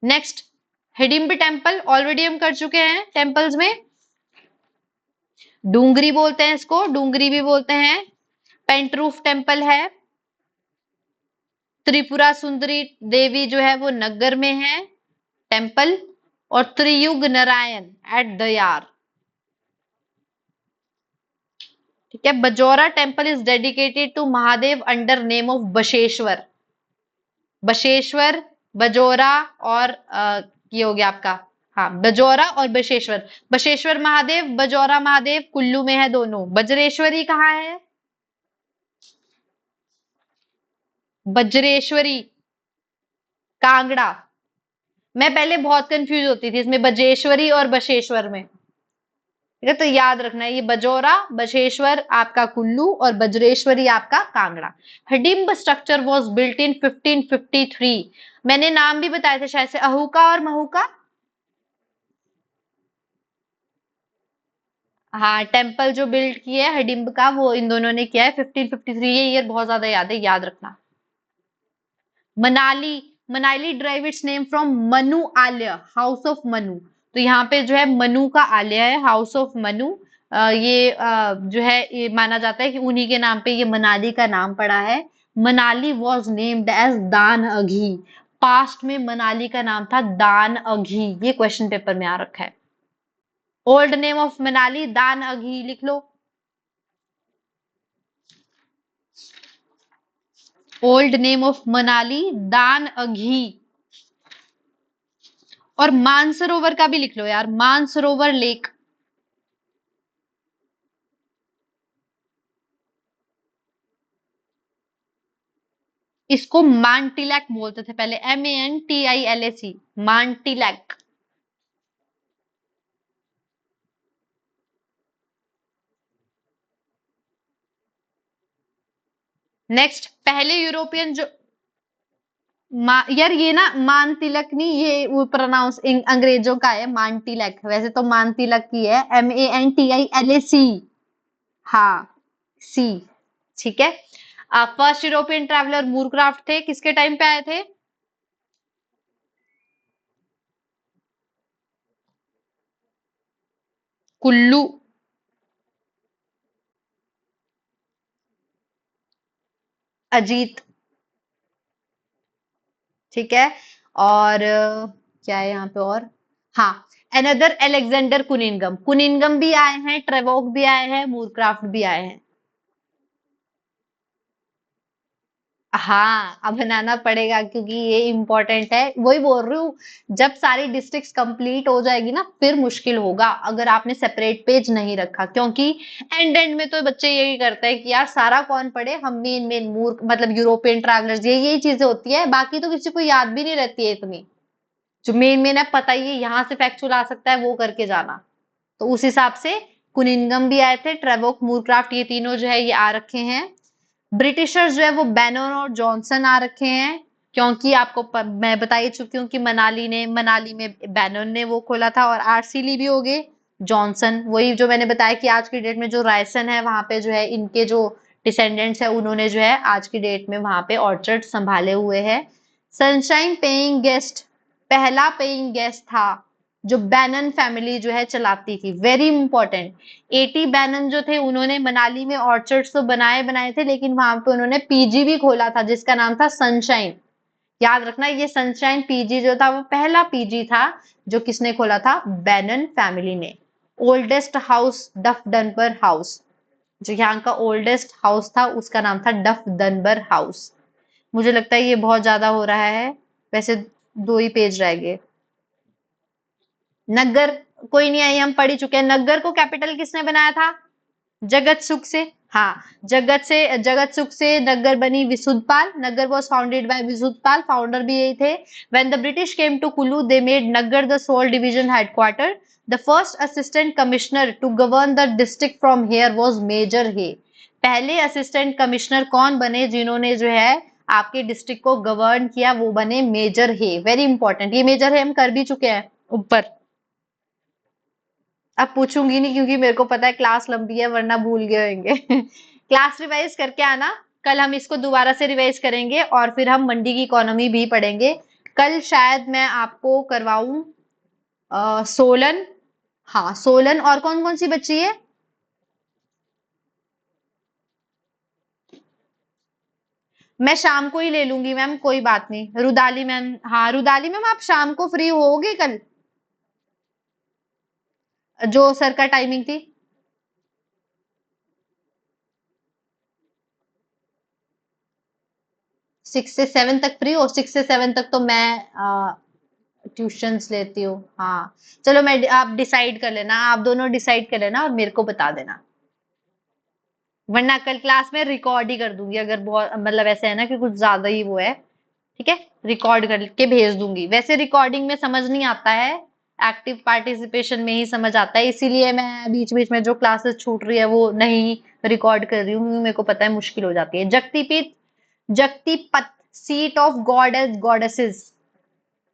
नेक्स्ट, हिडिंब टेम्पल ऑलरेडी हम कर चुके हैं टेम्पल्स में। डूंगरी बोलते हैं इसको, डूंगरी भी बोलते हैं। पेंटरूफ टेम्पल है। त्रिपुरा सुंदरी देवी जो है वो नगर में है टेम्पल। और त्रियुग नारायण एट दयार। ठीक है। Bajaura temple is dedicated to Mahadev under name of Basheshwar. Basheshwar, Bajaura और ये हो गया आपका, हाँ, बजौरा और बशेश्वर। बशेश्वर महादेव, बजौरा महादेव कुल्लू में है दोनों। बज्रेश्वरी कहाँ है? बज्रेश्वरी कांगड़ा। मैं पहले बहुत कंफ्यूज होती थी इसमें बजेश्वरी और बशेश्वर में। ठीक है, तो याद रखना है ये बजौरा, बशेश्वर आपका कुल्लू, और बज्रेश्वरी आपका Kangra. Hadimba structure was built in 1553। मैंने नाम भी बताए थे शायद से, अहुका और महूका। हाँ, टेम्पल जो बिल्ड किया है हडिम्ब का वो इन दोनों ने किया है 1553। ये ईयर बहुत ज्यादा याद है, याद रखना। Manali, Manali drive it's name from Manu आलय, हाउस ऑफ मनु। तो यहाँ पे जो है मनु का आलय है, हाउस ऑफ मनु। ये जो है ये माना जाता है कि उन्हीं के नाम पे ये मनाली का नाम पड़ा है। मनाली वॉज नेम्ड एज दान अघी। पास्ट में मनाली का नाम था दान अघी, ये क्वेश्चन पेपर में आ रखा है। ओल्ड नेम ऑफ मनाली दान अघी लिख लो। ओल्ड नेम ऑफ मनाली दान अघी। और मानसरोवर का भी लिख लो यार, मानसरोवर लेक। इसको मांटिलैक बोलते थे पहले, MANTILAC, मांटिलैक। नेक्स्ट, पहले यूरोपियन जो यार ये ना मान तिलक नहीं, ये वो प्रोनाउंस अंग्रेजों का है, मान तिलक, वैसे तो मान तिलक की है, MANTILAC। हाँ, सी। ठीक है। फर्स्ट यूरोपियन ट्रैवलर मूरक्राफ्ट थे, किसके टाइम पे आए थे? कुल्लू। अजीत। ठीक है। और क्या है यहाँ पे और? हाँ, अनदर अलेक्जेंडर कुनिनगम, कुनिनगम भी आए हैं, ट्रेवोक भी आए हैं, मूरक्राफ्ट भी आए हैं। हाँ, अब बनाना पड़ेगा क्योंकि ये इम्पोर्टेंट है, वही बोल रही हूँ। जब सारी डिस्ट्रिक्ट्स कंप्लीट हो जाएगी ना, फिर मुश्किल होगा अगर आपने सेपरेट पेज नहीं रखा, क्योंकि एंड एंड में तो बच्चे यही करते हैं कि यार सारा कौन पढ़े, हम मेन मेन मूर्ख मतलब यूरोपियन ट्रैवलर्स, ये यही चीजें होती है, बाकी तो किसी को याद भी नहीं रहती है इतनी। जो मेन मेन है पता ही है, यहाँ से फैक्चुअल आ सकता है, वो करके जाना। तो उस हिसाब से कुनिंगम भी आए थे, ट्रेवोक, मूरक्राफ्ट, ये तीनों जो है ये आ रखे हैं। ब्रिटिशर्स जो है वो बैनन और जॉनसन आ रखे हैं, क्योंकि मैं बता ही चुकी हूँ कि मनाली में बैनन ने वो खोला था, और आरसीली भी हो गए, जॉनसन वही जो मैंने बताया कि आज की डेट में जो रायसन है वहां पे जो है इनके जो डिसेंडेंट्स है, उन्होंने जो है आज की डेट में वहां पे ऑर्चर्ड संभाले हुए हैं। सनशाइन पेइंग गेस्ट, पहला पेइंग गेस्ट था जो बैनन फैमिली जो है चलाती थी, वेरी इंपॉर्टेंट। एटी बैनन जो थे उन्होंने मनाली में ऑर्चर्ड्स तो बनाए बनाए थे, लेकिन वहां पे उन्होंने पीजी भी खोला था जिसका नाम था सनशाइन। याद रखना, ये सनशाइन पीजी जो था वो पहला पीजी था जो किसने खोला था, बैनन फैमिली ने। ओल्डेस्ट हाउस डफ डनबर हाउस, जो यहाँ का ओल्डेस्ट हाउस था उसका नाम था डफ डनबर हाउस। मुझे लगता है ये बहुत ज्यादा हो रहा है, वैसे दो ही पेज रह गए। नग्गर, कोई नहीं आई, हम पढ़ ही चुके हैं। नग्गर को कैपिटल किसने बनाया था? जगत सुख से। हाँ, जगत सुख से नग्गर बनी Visuddhpal, Naggar was founded by Visuddhpal, founder भी यही थे। When the British came to Kullu they made Naggar the sole division headquarter. The first assistant commissioner to govern the district from here was Major Hay. पहले असिस्टेंट कमिश्नर कौन बने जिन्होंने जो है आपके डिस्ट्रिक्ट को गवर्न किया, वो बने मेजर हे, वेरी इंपॉर्टेंट। ये मेजर हे हम कर भी चुके हैं ऊपर। अब पूछूंगी नहीं क्योंकि मेरे को पता है क्लास लंबी है, वरना भूल गए होंगे। क्लास रिवाइज करके आना, कल हम इसको दोबारा से रिवाइज करेंगे और फिर हम मंडी की इकोनॉमी भी पढ़ेंगे। कल शायद मैं आपको करवाऊं सोलन। हाँ, सोलन, और कौन कौन सी बच्ची है? मैं शाम को ही ले लूंगी मैम, कोई बात नहीं। रुदाली मैम, हाँ रुदाली मैम आप शाम को फ्री होगे कल? जो सर का टाइमिंग थी। 6 से 7 तक फ्री हो? 6 से 7 तक तो मैं ट्यूशंस लेती हूँ। हाँ, चलो आप डिसाइड कर लेना, आप दोनों डिसाइड कर लेना और मेरे को बता देना, वरना कल क्लास में रिकॉर्ड ही कर दूंगी, अगर बहुत मतलब ऐसे है ना कि कुछ ज्यादा ही वो है। ठीक है, रिकॉर्ड करके भेज दूंगी। वैसे रिकॉर्डिंग में समझ नहीं आता है, एक्टिव पार्टिसिपेशन में ही समझ आता है, इसीलिए मैं बीच बीच में जो क्लासेस छूट रही है वो नहीं रिकॉर्ड कर रही हूँ, क्योंकि मेरे को पता है मुश्किल हो जाती है। Jagatipat, seat of god and goddesses,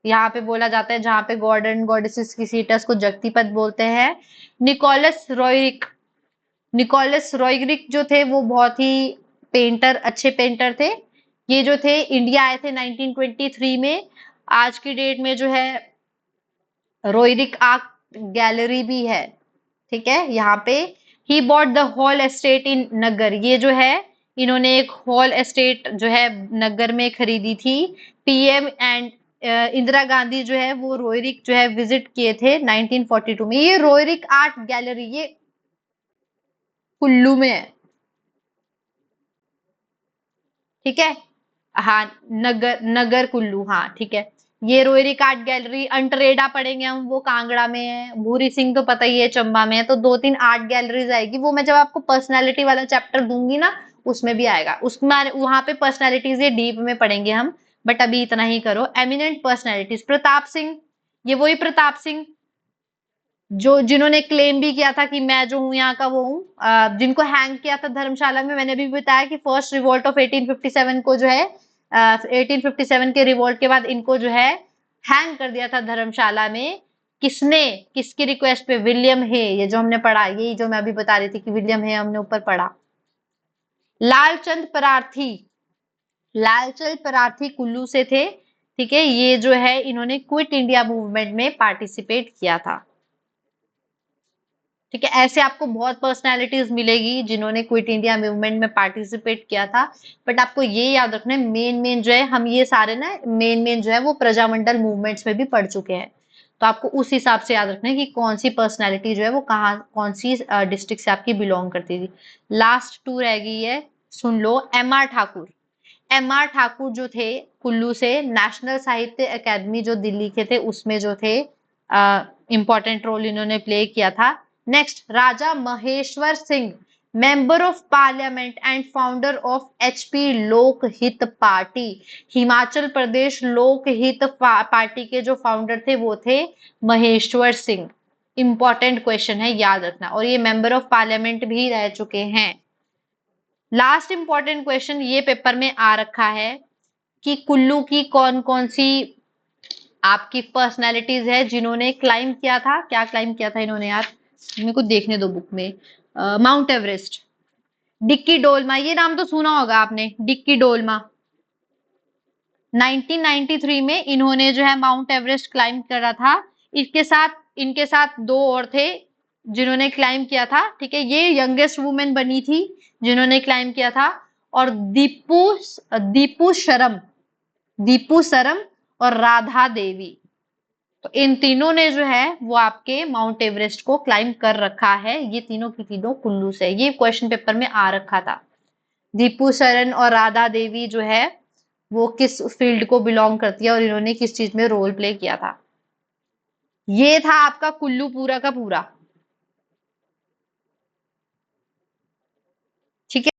यहाँ पे बोला जाता है जहाँ पे गॉड एंड गॉडेसेस की सीट है उसको जगतीपत बोलते हैं। निकोलस रॉयरिक, निकोलस रॉयरिक जो थे वो बहुत ही पेंटर, अच्छे पेंटर थे। ये जो थे इंडिया आए थे 1923 में। आज की डेट में जो है रोइरिक आर्ट गैलरी भी है। ठीक है, यहाँ पे ही bought the whole estate in Naggar, ये जो है इन्होंने एक होल एस्टेट जो है नगर में खरीदी थी। पीएम एंड इंदिरा गांधी जो है वो रोइरिक जो है विजिट किए थे 1942 में। ये रोइरिक आर्ट गैलरी ये कुल्लू में है। ठीक है, हाँ, नगर नगर कुल्लू, हाँ ठीक है। ये रोहरी आर्ट गैलरी, अंटरेडा पढ़ेंगे हम, वो कांगड़ा में है। भूरी सिंह तो पता ही है चंबा में है। तो दो तीन आर्ट गैलरीज आएगी, वो मैं जब आपको पर्सनालिटी वाला चैप्टर दूंगी ना उसमें भी आएगा। उसमें वहां पे पर्सनैलिटीज ये डीप में पढ़ेंगे हम, बट अभी इतना ही करो। एमिनेंट पर्सनैलिटीज, प्रताप सिंह, ये वही प्रताप सिंह जो जिन्होंने क्लेम भी किया था कि मैं जो हूँ यहाँ का वो हूँ, जिनको हैंग किया था धर्मशाला में। मैंने भी बताया कि फर्स्ट रिवोल्ट ऑफ 1857 को जो है 1857 के रिवोल्ट के बाद इनको जो है हैंग कर दिया था धर्मशाला में। किसने, किसकी रिक्वेस्ट पे? विलियम हे, ये जो हमने पढ़ा, यही जो मैं अभी बता रही थी कि विलियम हे हमने ऊपर पढ़ा। लालचंद परार्थी, लालचंद परार्थी कुल्लू से थे, ठीक है। ये जो है इन्होंने क्विट इंडिया मूवमेंट में पार्टिसिपेट किया था, ठीक है। ऐसे आपको बहुत पर्सनालिटीज मिलेगी जिन्होंने क्विट इंडिया मूवमेंट में पार्टिसिपेट किया था, बट आपको ये याद रखना है मेन मेन जो है, हम ये सारे ना मेन मेन जो है वो प्रजामंडल मूवमेंट्स में भी पढ़ चुके हैं। तो आपको उस हिसाब से याद रखना है कि कौन सी पर्सनैलिटी जो है वो कहाँ, कौन सी डिस्ट्रिक्ट से आपकी बिलोंग करती थी। लास्ट टू रह गई है, सुन लो। M R Thakur, M R Thakur जो थे कुल्लू से, नेशनल साहित्य अकादमी जो दिल्ली के थे उसमें जो थे इंपॉर्टेंट रोल इन्होंने प्ले किया था। Next, Raja Maheshwar Singh, member of parliament and founder of HP लोकहित पार्टी। हिमाचल प्रदेश लोकहित पार्टी के जो फाउंडर थे वो थे महेश्वर सिंह। इंपॉर्टेंट क्वेश्चन है, याद रखना। और ये मेंबर ऑफ पार्लियामेंट भी रह चुके हैं। लास्ट इंपॉर्टेंट क्वेश्चन ये पेपर में आ रखा है कि कुल्लू की कौन कौन सी आपकी पर्सनैलिटीज है जिन्होंने क्लाइम किया था। क्या क्लाइम किया था इन्होंने यार, मेरे को देखने दो बुक में। Mount Everest. डिक्की डोलमा, ये नाम तो सुना होगा आपने, डिक्की डोलमा। 1993 में इन्होंने जो है माउंट एवरेस्ट क्लाइम करा था। इनके साथ दो और थे जिन्होंने क्लाइम किया था, ठीक है। ये यंगेस्ट वुमेन बनी थी जिन्होंने क्लाइम किया था। और दीपू दीपू शर्म, दीपू सरम और राधा देवी, तो इन तीनों ने जो है वो आपके माउंट एवरेस्ट को क्लाइम कर रखा है। ये तीनों की तीनों कुल्लू से, ये क्वेश्चन पेपर में आ रखा था। दीपू सरन और राधा देवी जो है वो किस फील्ड को बिलोंग करती है और इन्होंने किस चीज में रोल प्ले किया था। ये था आपका कुल्लू पूरा का पूरा, ठीक है।